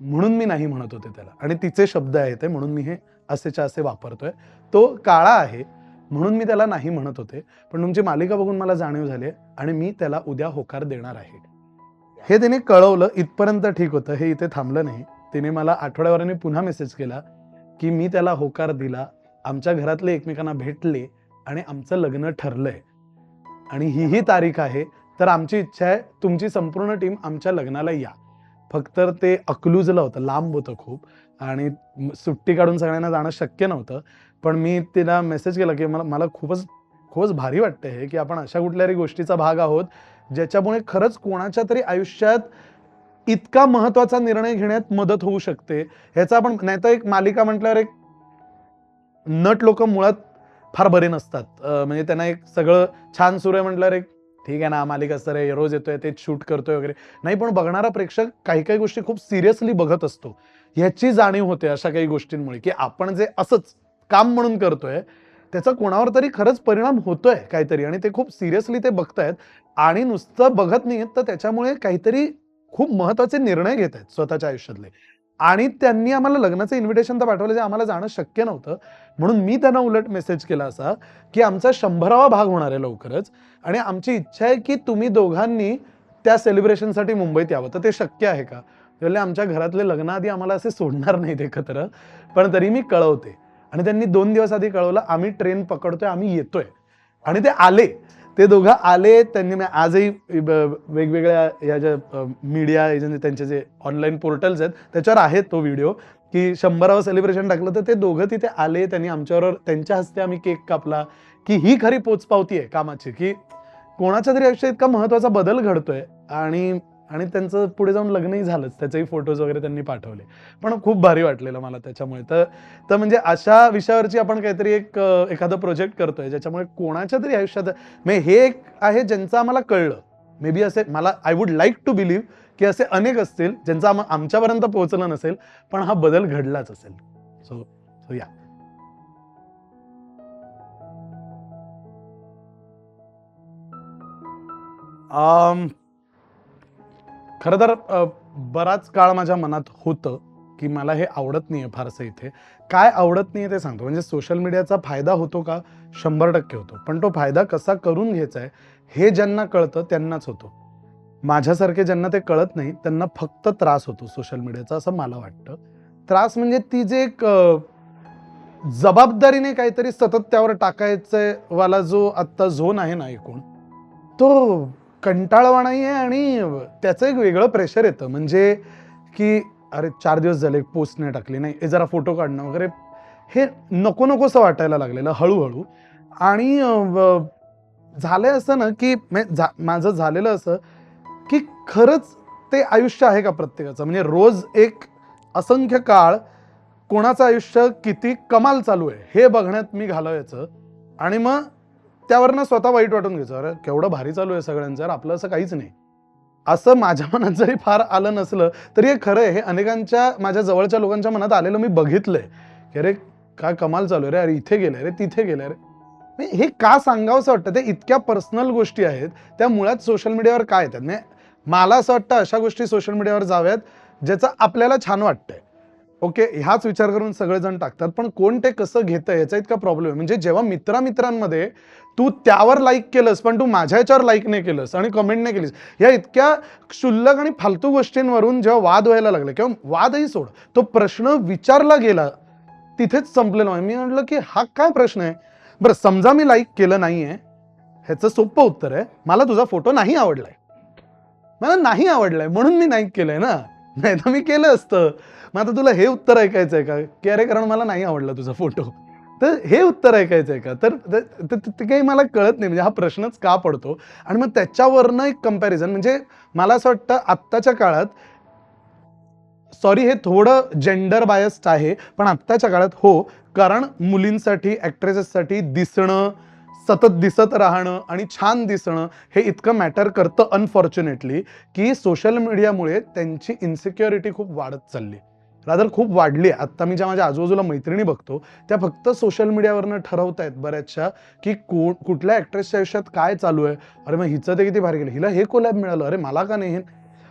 म्हणून मी नाही म्हणत होते त्याला आणि तिचे शब्द आहेत ते म्हणून मी हे असेच्या असे वापरतोय. तो काळा आहे म्हणून मी त्याला नाही म्हणत होते. पण तुमची मालिका बघून मला जाणीव झाली आहे आणि मी त्याला उद्या होकार देणार आहे. हे तिने कळवलं इथपर्यंत ठीक होतं. हे इथे थांबलं नाही. तिने मला आठवड्याभराने पुन्हा मेसेज केला, की मी त्याला होकार दिला. आमच्या घरातले एकमेकांना भेटले आणि आमचं लग्न ठरलंय. आणि ही तारीख आहे. तर आमची इच्छा आहे तुमची संपूर्ण टीम आमच्या लग्नाला या. फक्त ते अकलूजला होतं, लांब होतं खूप आणि सुट्टी काढून सगळ्यांना जाणं शक्य नव्हतं. पण मी तिला मेसेज केला, की मला मला खूपच खूपच भारी वाटतंय हे, की आपण अशा कुठल्यातरी गोष्टीचा भाग आहोत, ज्याच्यामुळे खरंच कोणाच्यातरी आयुष्यात इतका महत्त्वाचा निर्णय घेण्यात मदत होऊ शकते. ह्याचा आपण नाहीतर एक मालिका म्हटल्यावर एक नट लोकं मुळात फार बरे नसतात. म्हणजे त्यांना एक सगळं छान सुरू आहे म्हटल्यावर एक ठीक आहे ना, मालिका तर आहे, रोज येतोय, तेच शूट करतोय वगैरे. नाही, पण बघणारा प्रेक्षक काही-काही गोष्टी खूप सिरियसली बघत असतो. ह्याची जाणीव होते अशा काही गोष्टींमुळे, की आपण जे असंच काम म्हणून करतोय, त्याचा कोणावर तरी खरंच परिणाम होतोय काहीतरी आणि ते खूप सिरियसली ते बघतायत आणि नुसतं बघत नाहीयेत, तर त्याच्यामुळे काहीतरी खूप महत्त्वाचे निर्णय घेत आहेत स्वतःच्या आयुष्यातले. आणि त्यांनी आम्हाला लग्नाचं इन्व्हिटेशन तर पाठवलं, जे आम्हाला जाणं शक्य नव्हतं. म्हणून मी त्यांना उलट मेसेज केला असा, की आमचा 100वा भाग होणार आहे लवकरच आणि आमची इच्छा आहे, की तुम्ही दोघांनी त्या सेलिब्रेशनसाठी मुंबईत यावं. तर ते शक्य आहे का? ते बोलले, "आमच्या घरातले लग्नाआधी आम्हाला असे सोडणार नाहीत एकत्र, पण तरी मी कळवते." आणि त्यांनी 2 दिवस आधी कळवलं, "आम्ही ट्रेन पकडतोय, आम्ही येतोय." आणि ते आले. ते दोघं आले. त्यांनी आजही वेगवेगळ्या या ज्या मीडिया एजन्सी त्यांचे जे ऑनलाईन पोर्टल्स आहेत, त्याच्यावर आहे तो व्हिडिओ, की 100वं सेलिब्रेशन टाकलं, तर ते दोघं तिथे आले. त्यांनी आमच्याबरोबर त्यांच्या हस्ते आम्ही केक कापला, की ही खरी पोचपावती आहे कामाची, की कोणाच्या तरी आयुष्यात इतका महत्त्वाचा बदल घडतोय आणि आणि त्यांचं पुढे जाऊन लग्नही झालंच, त्याचेही फोटोज वगैरे त्यांनी पाठवले. पण खूप भारी वाटलेलं मला त्याच्यामुळे. तर तर म्हणजे अशा विषयावरची आपण काहीतरी एक एखादा प्रोजेक्ट करतोय ज्याच्यामुळे कोणाच्या तरी आयुष्यात म्हणजे हे एक आहे ज्यांचं आम्हाला कळलं. मे बी असे मला I would like to believe की असे अनेक असतील ज्यांचं आमच्यापर्यंत पोहोचलं नसेल, पण हा बदल घडलाच असेल. सो सो या. खरं तर बराच काळ माझ्या मनात होतं की मला हे आवडत नाहीये फारसं इथे. काय आवडत नाहीये ते सांगतो. म्हणजे सोशल मीडियाचा फायदा होतो का? 100% होतो. पण तो फायदा कसा करून घ्यायचा आहे, हे ज्यांना कळतं त्यांनाच होतो. माझ्यासारखे ज्यांना ते कळत नाही, त्यांना फक्त त्रास होतो सोशल मीडियाचा असं मला वाटतं. त्रास म्हणजे ती जे एक जबाबदारीने काहीतरी सतत त्यावर टाकायचंय वाला जो आत्ता झोन आहे ना एकूण, तो कंटाळवाणाही आहे आणि त्याचं एक वेगळं प्रेशर येतं. म्हणजे की अरे 4 दिवस झाले पोस्ट नाही टाकली, नाही हे जरा फोटो काढणं वगैरे, हे नको नकोसं वाटायला लागलेलं हळूहळू. आणि झालंय असं ना की माझं झालेलं असं की खरंच ते आयुष्य आहे का प्रत्येकाचं? म्हणजे रोज एक असंख्य काळ कोणाचं आयुष्य किती कमाल चालू आहे हे बघण्यात मी घालवायचं आणि मग त्यावरनं स्वतः वाईट वाटून घ्यायचं. अरे केवढं भारी चालू आहे सगळ्यांचं, यार आपलं असं काहीच नाही. असं माझ्या मनात जरी फार आलं नसलं तरी हे खरं आहे. हे अनेकांच्या माझ्या जवळच्या लोकांच्या मनात आलेलं मी बघितलंय की अरे काय कमाल चालू आहे रे, अरे इथे गेलंय रे, तिथे गेलंय रे. हे का सांगावंसं वाटतं? ते इतक्या पर्सनल गोष्टी आहेत, त्या मुळात सोशल मीडियावर का येतात? म्हणजे मला असं वाटतं अशा गोष्टी सोशल मीडियावर जाव्यात ज्याचं आपल्याला छान वाटतंय. ओके, ह्याच विचार करून सगळेजण टाकतात. पण कोण ते कसं घेतंय याचा इतका प्रॉब्लेम आहे. म्हणजे जेव्हा मित्रांमध्ये तू त्यावर लाईक केलंस, पण तू माझ्या ह्याच्यावर लाईक नाही केलंस आणि कमेंट नाही केलीस, या इतक्या क्षुल्लक आणि फालतू गोष्टींवरून जेव्हा वाद व्हायला लागले किंवा वादही सोड, तो प्रश्न विचारला गेला तिथेच संपलेला आहे. मी म्हटलं की हा काय प्रश्न आहे? बरं समजा मी लाईक केलं नाहीये, ह्याचं सोपं उत्तर आहे, मला तुझा फोटो नाही आवडलाय. मला नाही आवडलाय म्हणून मी नाही केलंय ना, नाही तर मी केलं असतं. मग आता तुला हे उत्तर ऐकायचंय का की अरे कारण मला नाही आवडला तुझा फोटो, तर हे उत्तर ऐकायचंय का? तर ते काही मला कळत नाही. म्हणजे हा प्रश्नच का पडतो? आणि मग त्याच्यावरनं एक कंपॅरिझन. म्हणजे मला असं वाटतं आत्ताच्या काळात, सॉरी हे थोडं जेंडर बायस्ड आहे, पण आत्ताच्या काळात हो, कारण मुलींसाठी ॲक्ट्रेसेससाठी दिसणं, सतत दिसत राहणं आणि छान दिसणं हे इतकं मॅटर करतं अनफॉर्च्युनेटली, की सोशल मीडियामुळे त्यांची इन्सिक्युरिटी खूप वाढत चालली. रादर खूप वाढली आहे. आत्ता मी ज्या माझ्या आजूबाजूला मैत्रिणी बघतो, त्या फक्त सोशल मीडियावरनं ठरवतायत बऱ्याचशा, की कुठल्या ॲक्ट्रेसच्या आयुष्यात काय चालू आहे? अरे मग हिचं ते किती भारी गेलं, हिला हे कोलॅब मिळालं, अरे मला का नाही?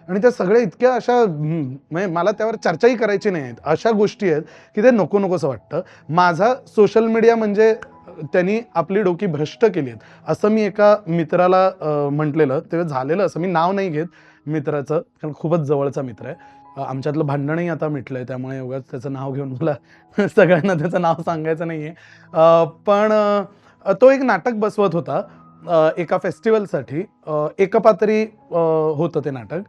आणि त्या सगळ्या इतक्या अशा म्हणजे मला त्यावर चर्चाही करायची नाही आहेत. अशा गोष्टी आहेत की ते नको नकोसं वाटतं. माझा सोशल मीडिया म्हणजे त्यांनी आपली डोकी भ्रष्ट केली आहेत, असं मी एका मित्राला म्हटलेलं. ते झालेलं असं, मी नाव नाही घेत मित्राचं, कारण खूपच जवळचा मित्र आहे. आमच्यातलं भांडणही आता मिटलंय, त्यामुळे उगाच त्याचं नाव घेऊन मला सगळ्यांना त्याचं नाव सांगायचं नाहीये. पण तो एक नाटक बसवत होता एका फेस्टिवलसाठी. एकपात्री होतं ते नाटक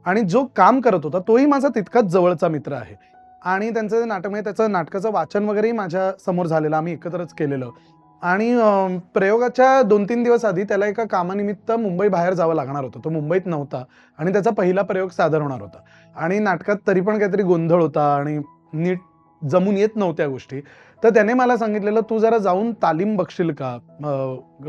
आणि जो काम करत होता तोही माझा तितकाच जवळचा मित्र आहे. आणि त्यांचं जे नाटक म्हणजे त्याचं नाटकाचं वाचन वगैरेही माझ्या समोर झालेलं, आम्ही एकत्रच केलेलं. आणि प्रयोगाच्या 2-3 दिवस आधी त्याला एका कामानिमित्त मुंबई बाहेर जावं लागणार होतं. तो मुंबईत नव्हता आणि त्याचा पहिला प्रयोग सादर होणार होता. आणि नाटकात तरी पण काहीतरी गोंधळ होता आणि नीट जमून येत नव्हत्या गोष्टी. तर त्याने मला सांगितलेलं, "तू जरा जाऊन तालीम बघशील का?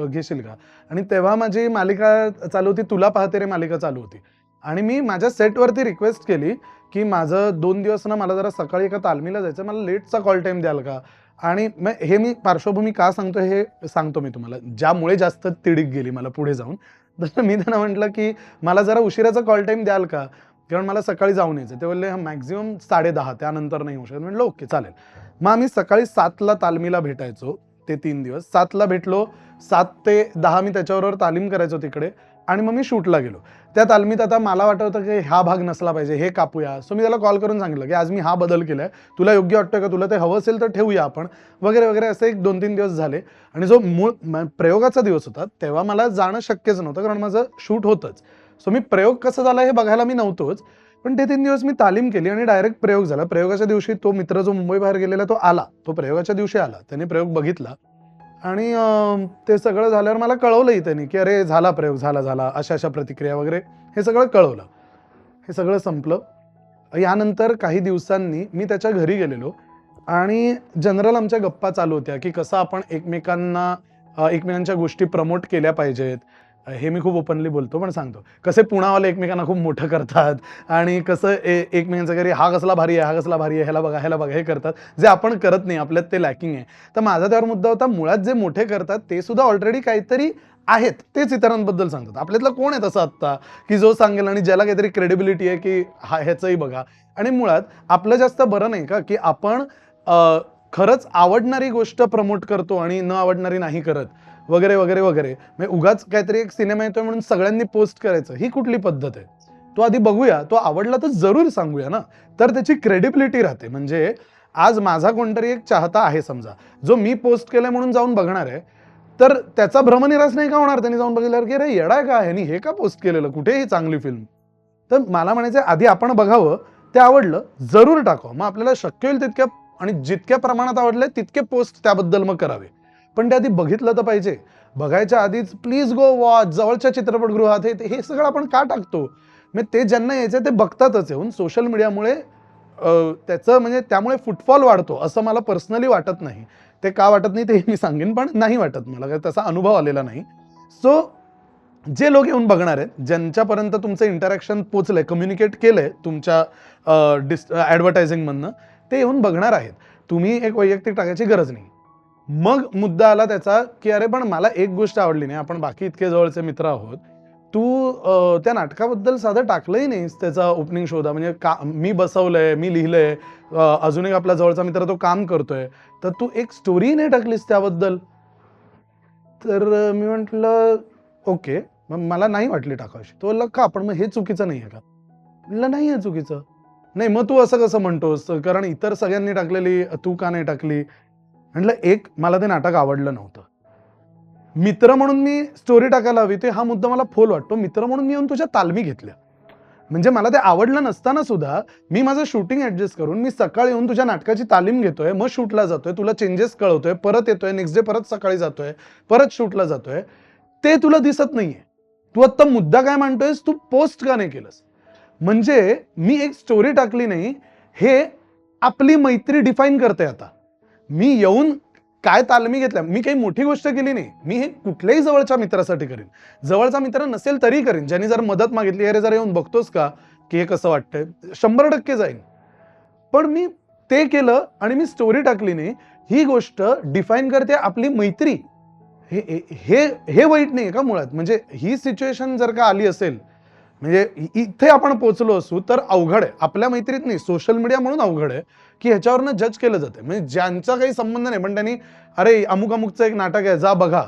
घेशील का?" आणि तेव्हा माझी मालिका चालू होती, तुला पाहते रे मालिका चालू होती. आणि मी माझ्या सेटवरती रिक्वेस्ट केली, की माझं 2 दिवस ना मला जरा सकाळी एका तालमीला जायचं, मला लेटचा कॉल टाईम द्याल का? आणि मग हे मी पार्श्वभूमी का सांगतो हे सांगतो मी तुम्हाला, ज्यामुळे जास्त तिडीक गेली मला पुढे जाऊन. तर मी त्यांना म्हटलं, की "मला जरा उशिराचा कॉल टाईम द्याल का? कारण मला सकाळी जाऊन यायचं." ते बोलले, "मॅक्सिमम 10:30 त्यानंतर नाही होऊ शकत." म्हटलं, "ओके चालेल." मग आम्ही सकाळी 7:00ला तालमीला भेटायचो ते 3 दिवस. 7:00ला भेटलो, 7 ते 10 मी त्याच्याबरोबर तालीम करायचो तिकडे आणि मग मी शूटला गेलो. त्या तालमीत आता मला वाटत होतं, की हा भाग नसला पाहिजे, हे कापूया. सो मी त्याला कॉल करून सांगितलं, की "आज मी हा बदल केलाय. तुला योग्य वाटतोय का? तुला ते हवं असेल तर ठेवूया आपण." वगैरे, वगैरे असे एक 2-3 दिवस झाले. आणि जो मूळ प्रयोगाचा दिवस होता, तेव्हा मला जाणं शक्यच नव्हतं, कारण माझं शूट होतंच. सो मी प्रयोग कसा झाला हे बघायला मी नव्हतोच. पण ते 3 दिवस मी तालीम केली आणि डायरेक्ट प्रयोग झाला. प्रयोगाच्या दिवशी तो मित्र जो मुंबई बाहेर गेलेला तो आला. तो प्रयोगाच्या दिवशी आला. त्याने प्रयोग बघितला आणि ते सगळं झाल्यावर मला कळवलंही त्यांनी, की "अरे झाला प्रयोग, झाला, झाला." अशा-अशा प्रतिक्रिया वगैरे हे सगळं कळवलं. हे सगळं संपलं. यानंतर काही दिवसांनी मी त्याच्या घरी गेलेलो आणि जनरल आमच्या गप्पा चालू होत्या की कसं आपण एकमेकांच्या गोष्टी प्रमोट केल्या पाहिजेत. हे मी खूप ओपनली बोलतो पण सांगतो. कसे पुणावाले एकमेकांना खूप मोठं करतात आणि कसं एकमेकांच्या घरी हा कसला भारी आहे, हा कसला भारी आहे, ह्याला बघा, ह्याला बघा, हे करतात. जे आपण करत नाही, आपल्यात ते लॅकिंग आहे. तर माझा त्यावर मुद्दा होता, मुळात जे मोठे करतात ते सुद्धा ऑलरेडी काहीतरी आहेत, तेच इतरांबद्दल सांगतात. आपल्यातलं कोण आहे तसं आत्ता, की जो सांगेल आणि ज्याला काहीतरी क्रेडिबिलिटी आहे, की हा ह्याचंही बघा. आणि मुळात आपलं जास्त बरं नाही का, की आपण खरंच आवडणारी गोष्ट प्रमोट करतो आणि न आवडणारी नाही करत वगैरे वगैरे वगैरे. म्हणजे उगाच काहीतरी एक सिनेमा येतोय म्हणून सगळ्यांनी पोस्ट करायचं, ही कुठली पद्धत आहे? तो आधी बघूया, तो आवडला तर जरूर सांगूया ना, तर त्याची क्रेडिबिलिटी राहते. म्हणजे आज माझा कोणतरी एक चाहता आहे समजा, जो मी पोस्ट केलंय म्हणून जाऊन बघणार आहे, तर त्याचा भ्रमनिरास नाही का होणार त्यांनी जाऊन बघितल्यावर, की अरे येडा आहे का ह्यानी हे का पोस्ट केलेलं, कुठेही चांगली फिल्म. तर मला म्हणायचं आधी आपण बघावं, ते आवडलं जरूर टाकावं. मग आपल्याला शक्य होईल तितक्या आणि जितक्या प्रमाणात आवडले तितके पोस्ट त्याबद्दल मग करावे. पण ते आधी बघितलं तर पाहिजे. बघायच्या आधीच प्लीज गो वॉच, जवळच्या चित्रपटगृहात हे सगळं आपण का टाकतो? म्हणजे ते ज्यांना यायचं ते बघतातच येऊन. सोशल मीडियामुळे त्याचं म्हणजे त्यामुळे फुटफॉल वाढतो असं मला पर्सनली वाटत नाही. ते का वाटत नाही ते मी सांगेन, पण नाही वाटत मला, काही तसा अनुभव आलेला नाही. सो जे लोक येऊन बघणार आहेत, ज्यांच्यापर्यंत तुमचं इंटरॅक्शन पोचलंय, कम्युनिकेट केलंय तुमच्या ॲडव्हर्टायझिंगमधनं, ते येऊन बघणार आहेत. तुम्ही एक वैयक्तिक टाकायची गरज नाही. मग मुद्दा आला त्याचा, की अरे पण मला एक गोष्ट आवडली नाही, आपण बाकी इतके जवळचे मित्र आहोत, तू त्या नाटकाबद्दल साधं टाकलंही नाहीस त्याचा ओपनिंग शोधा. म्हणजे का मी बसवलंय, मी लिहिलंय, अजून एक आपला जवळचा मित्र तो काम करतोय, तर तू एक स्टोरी नाही टाकलीस त्याबद्दल. तर मी म्हटलं ओके, मग मला नाही वाटली टाकावीशी. तो बोलला का, पण मग हे चुकीचं नाही आहे का? म्हटलं नाही आहे चुकीचं. नाही मग तू असं कसं म्हणतोस, कारण इतर सगळ्यांनी टाकलेली तू का नाही टाकली? म्हटलं एक, मला ते नाटक आवडलं नव्हतं. मित्र म्हणून मी स्टोरी टाकायला हवी ते हा मुद्दा मला फोल वाटतो. मित्र म्हणून मी येऊन तुझ्या तालमी घेतल्या. म्हणजे मला ते आवडलं नसताना सुद्धा मी माझं शूटिंग ॲडजस्ट करून मी सकाळी येऊन तुझ्या नाटकाची तालीम घेतोय, मग शूटला जातोय, तुला चेंजेस कळवतोय, परत येतोय, नेक्स्ट डे परत सकाळी जातोय, परत शूटला जातोय. ते तुला दिसत नाहीये. तू आत्ता मुद्दा काय मांडतोयस, तू पोस्ट का नाही केलंस? म्हणजे मी एक स्टोरी टाकली नाही, हे आपली मैत्री डिफाईन करते आता. मी येऊन काय तालमी घेतल्या, मी काही मोठी गोष्ट केली नाही. मी हे कुठल्याही जवळच्या मित्रासाठी करीन. जवळचा मित्र नसेल तरी करीन. ज्यांनी जर मदत मागितली, अरे जरा येऊन बघतोस का, की हे कसं वाटतंय, 100% जाईन. पण मी ते केलं आणि मी स्टोरी टाकली नाही. ही गोष्ट डिफाईन करते आपली मैत्री. हे हे हे वाईट नाही का मुळात? म्हणजे ही सिच्युएशन जर का आली असेल, म्हणजे इथे आपण पोहोचलो असू तर अवघड आहे. आपल्या मैत्रीत नाही, सोशल मीडिया म्हणून अवघड आहे, की ह्याच्यावरनं जज केलं जाते. म्हणजे ज्यांचा काही संबंध नाही, पण त्यांनी अरे अमुक अमुकचं एक नाटक आहे, जा बघा.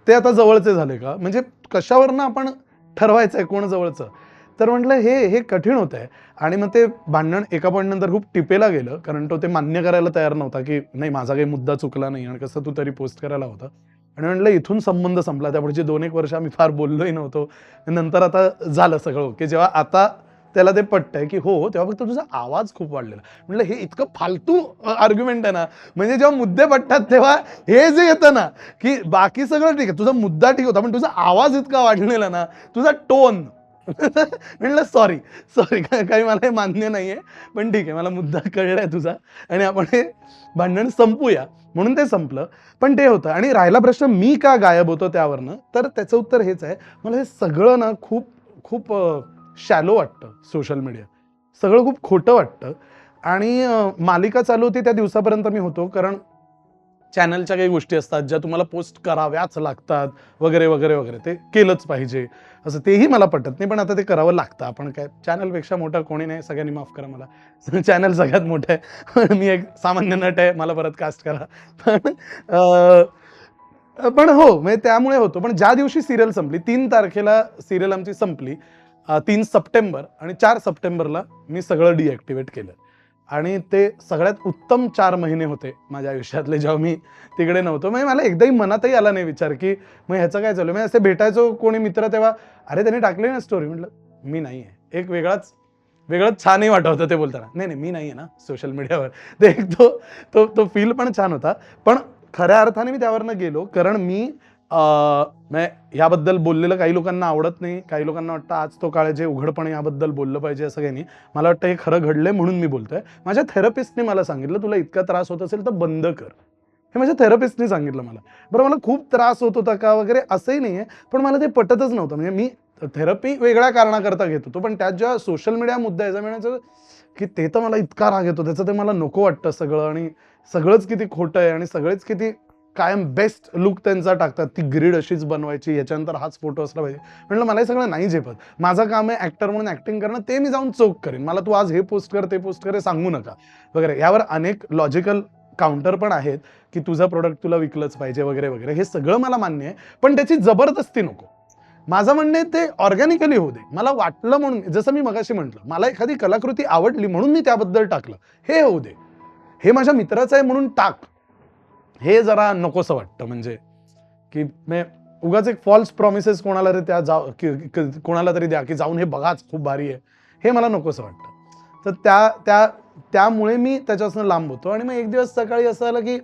ते आता जवळचे झाले का? म्हणजे कशावरनं आपण ठरवायचंय कोण जवळचं? तर म्हटलं हे कठीण होत आहे. आणि मग ते भांडण एका पॉईंट नंतर खूप टिपेला गेलं, कारण तो ते मान्य करायला तयार नव्हता, की नाही माझा काही मुद्दा चुकला नाही आणि कसं तू तरी पोस्ट करायला होता. आणि म्हटलं इथून संबंध संपला. त्यापुढची 2-1 वर्ष आम्ही फार बोललोही नव्हतो. नंतर आता झालं सगळं ओके. जेव्हा आता त्याला ते पटतंय, की हो, तेव्हा फक्त तुझा आवाज खूप वाढलेला. म्हटलं हे इतकं फालतू आर्ग्युमेंट आहे ना, म्हणजे जेव्हा मुद्दे पटतात तेव्हा हे जे येतं ना, की बाकी सगळं ठीक आहे, तुझा मुद्दा ठीक होता, पण तुझा आवाज इतका वाढलेला ना, तुझा टोन. म्हटलं सॉरी सॉरी, काही मला हे मान्य नाहीये, पण ठीक आहे, मला मुद्दा कळलाय तुझा आणि आपण हे भांडण संपूया. म्हणून ते संपलं. पण ते होतं. आणि राहिला प्रश्न मी का गायब होतो त्यावरनं, तर त्याचं उत्तर हेच आहे, मला हे सगळं ना खूप खूप शॅलो वाटतं. सोशल मीडिया सगळं खूप खोटं वाटतं. आणि मालिका चालू होती त्या दिवसापर्यंत मी होतो, कारण चॅनलच्या काही गोष्टी असतात ज्या तुम्हाला पोस्ट कराव्याच लागतात वगैरे वगैरे वगैरे, ते केलंच पाहिजे असं. तेही मला पटत नाही, पण आता ते करावं लागतं. आपण काय चॅनलपेक्षा मोठा कोणी नाही, सगळ्यांनी माफ करा मला. चॅनल सगळ्यात मोठं आहे, मी एक सामान्य नट आहे, मला परत कास्ट करा. पण हो, म्हणजे त्यामुळे होतो. पण ज्या दिवशी सिरियल संपली, 3 तारखेला सिरियल आमची संपली, 3 सप्टेंबर, आणि 4 सप्टेंबरला मी सगळं डिॲक्टिव्हेट केलं. आणि ते सगळ्यात उत्तम 4 महिने होते माझ्या आयुष्यातले, जेव्हा मी तिकडे नव्हतो. म्हणजे मला एकदाही मनातही आला नाही विचार, की मग ह्याचं काय चालू आहे. असे भेटायचो कोणी मित्र तेव्हा, अरे त्यांनी टाकली ना स्टोरी, म्हटलं मी नाही आहे. एक वेगळंच छानही वाटत होतं ते बोलताना. नाही मी नाही आहे ना सोशल मीडियावर. ते एक तो फील पण छान होता. पण खऱ्या अर्थाने मी त्यावरनं गेलो, कारण मी ह्याबद्दल बोललेलं काही लोकांना आवडत नाही, काही लोकांना वाटतं आज तो काळ जे उघडपणे याबद्दल बोललं पाहिजे असं काही नाही. मला वाटतं हे खरं घडलंय म्हणून मी बोलतोय. माझ्या थेरपिस्टने मला सांगितलं तुला इतका त्रास होत असेल तर बंद कर. हे माझ्या थेरपिस्टने सांगितलं मला. बरं मला खूप त्रास होत होता का वगैरे असंही नाहीये, पण मला ते पटतच नव्हतं. म्हणजे मी थेरपी वेगळ्या कारणाकरता घेत होतो, पण त्यात जेव्हा सोशल मीडिया मुद्दा यायचा म्हणायचं की ते तर मला इतका राग येतो, त्याचं ते मला नको वाटतं सगळं आणि सगळंच किती खोटं आहे आणि सगळेच किती कायम बेस्ट लुक त्यांचा टाकतात. ती ग्रीड अशीच बनवायची, याच्यानंतर हाच फोटो असला पाहिजे. म्हटलं मला हे सगळं नाही झेपत. माझं काम आहे ॲक्टर म्हणून ॲक्टिंग करणं, ते मी जाऊन चोख करेन. मला तू आज हे पोस्ट कर, ते पोस्ट कर हे सांगू नका वगैरे. यावर अनेक लॉजिकल काउंटर पण आहेत की तुझं प्रोडक्ट तुला विकलंच पाहिजे वगैरे वगैरे. हे सगळं मला मान्य आहे, पण त्याची जबरदस्ती नको. माझं म्हणणं आहे ते ऑर्गॅनिकली होऊ दे. मला वाटलं म्हणून, जसं मी मगाशी म्हटलं, मला एखादी कलाकृती आवडली म्हणून मी त्याबद्दल टाकलं, हे होऊ दे. हे माझ्या मित्राचं आहे म्हणून टाक, हे जरा नकोसं वाटतं. म्हणजे की उगाच एक फॉल्स प्रॉमिसेस कोणाला तरी कोणाला तरी द्या की जाऊन हे बघाच खूप भारी आहे, हे मला नकोसं वाटतं. तर त्यामुळे मी त्याच्यापासून लांब होतो. आणि मग एक दिवस सकाळी असं आलं की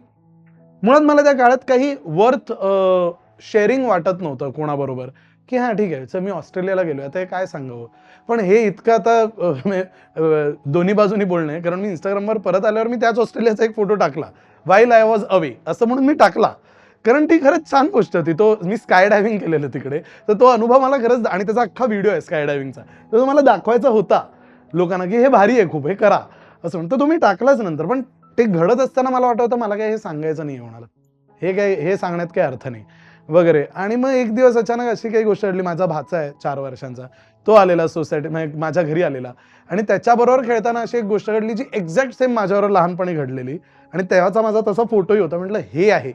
मुळात मला त्या काळात काही वर्थ शेअरिंग वाटत नव्हतं कोणाबरोबर, की हां ठीक आहे, चल मी ऑस्ट्रेलियाला गेलो, आता हे काय सांगावं. पण हे इतकं आता दोन्ही बाजूनी बोलणं आहे, कारण मी इंस्टाग्रामवर परत आल्यावर मी त्याच ऑस्ट्रेलियाचा एक फोटो टाकला, वाईल आय वॉज अवे असं म्हणून मी टाकला, कारण ती खरंच छान गोष्ट होती. मी स्काय डायव्हिंग केलेलं तिकडे, तर तो अनुभव मला खरंच, आणि त्याचा अख्खा व्हिडिओ आहे स्काय डायव्हिंगचा, तर तो मला दाखवायचा होता लोकांना की हे भारी आहे खूप, हे करा असं म्हणतो. तो मी टाकलाच नंतर. पण ते घडत असताना मला वाटत होतं मला काय हे सांगायचं नाही होणार, हे सांगण्यात काही अर्थ नाही वगैरे. आणि मग एक दिवस अचानक अशी काही गोष्ट घडली. माझा भाचा आहे 4 वर्षांचा, तो आलेला सोसायटी माझ्या घरी आलेला, आणि त्याच्याबरोबर खेळताना अशी एक गोष्ट घडली जी एक्झॅक्ट सेम माझ्याबरोबर लहानपणी घडलेली, आणि तेव्हाचा माझा तसा फोटोही होता. म्हटलं हे आहे,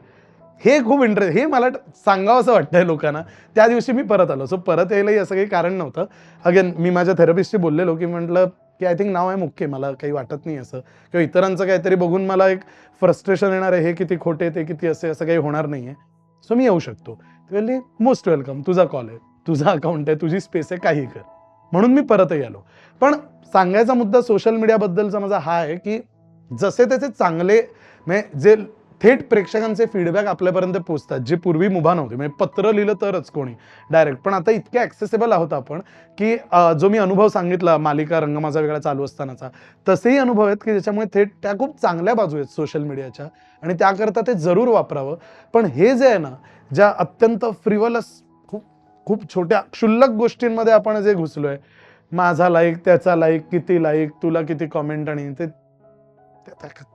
हे खूप इंटरेस्ट, हे मला सांगावं असं वाटतंय लोकांना. त्या दिवशी मी परत आलो. सो परत यायलाही असं काही कारण नव्हतं. अगेन मी माझ्या थेरपिस्टशी बोललेलो की म्हटलं की आय थिंक नाव आहे मुख्य, मला काही वाटत नाही असं, किंवा इतरांचं काहीतरी बघून मला एक फ्रस्ट्रेशन येणार आहे, हे किती खोटे ते किती असे, असं काही होणार नाहीये, सो मी येऊ शकतो. ती म्हणली मोस्ट वेलकम, तुझा कॉल आहे, तुझा अकाउंट आहे, तुझी स्पेस आहे, काही कर. म्हणून मी परतही आलो. पण सांगायचा मुद्दा सोशल मीडियाबद्दलचा माझा हा आहे की जसे त्याचे चांगले, म्हणजे जे थेट प्रेक्षकांचे फीडबॅक आपल्यापर्यंत पोहोचतात, जे पूर्वी मुभा नव्हते, म्हणजे पत्र लिहिलं तरच कोणी डायरेक्ट, पण आता इतके ॲक्सेसिबल आहोत आपण की जो मी अनुभव सांगितला मालिका रंग माझा वेगळा चालू असतानाचा, तसेही अनुभव आहेत की ज्याच्यामुळे थेट त्या खूप चांगल्या बाजू आहेत सोशल मीडियाच्या, आणि त्याकरता ते जरूर वापरावं. पण हे जे आहे ना, ज्या अत्यंत फ्रिवलस, खूप खूप छोट्या क्षुल्लक गोष्टींमध्ये आपण जे घुसलोय, माझा लाईक, त्याचा लाईक, किती लाईक, तुला किती कॉमेंट, आणि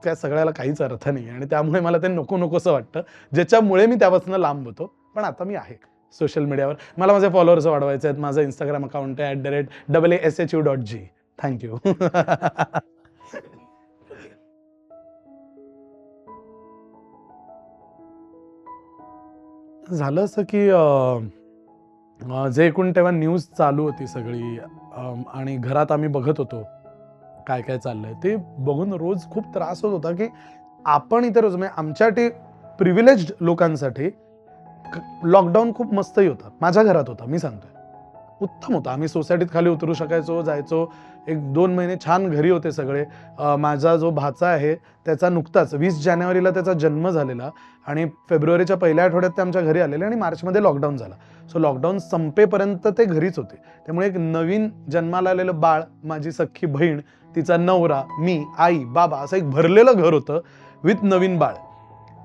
त्या सगळ्याला काहीच अर्थ नाही. आणि त्यामुळे मला ते नकोसं वाटतं, ज्याच्यामुळे मी त्यापासून लांब होतो. पण आता मी आहे सोशल मीडियावर. मला माझे फॉलोअर्स वाढवायचे आहेत. माझं इंस्टाग्राम अकाउंट आहे @AASHU.G. थँक्यू. झालं असं की जे एकूण तेव्हा न्यूज चालू होती सगळी, आणि घरात आम्ही बघत होतो काय काय चाललंय, ते बघून रोज खूप त्रास होत होता की आपण इतर रोज, म्हणजे आमच्या प्रिव्हिलेज्ड लोकांसाठी लॉकडाऊन खूप मस्तही होता. माझ्या घरात होता, मी सांगतोय, उत्तम होता. आम्ही सोसायटीत खाली उतरू शकायचो, जायचो. 1-2 महिने छान घरी होते सगळे. माझा जो भाचा आहे त्याचा नुकताच 20 जानेवारीला त्याचा जन्म झालेला, आणि फेब्रुवारीच्या पहिल्या आठवड्यात ते आमच्या घरी आलेले, आणि मार्चमध्ये लॉकडाऊन झाला. सो लॉकडाऊन संपेपर्यंत ते घरीच होते. त्यामुळे एक नवीन जन्माला आलेलं बाळ, माझी सख्खी बहीण, तिचा नवरा, मी, आई, बाबा, असं एक भरलेलं घर होतं विथ नवीन बाळ.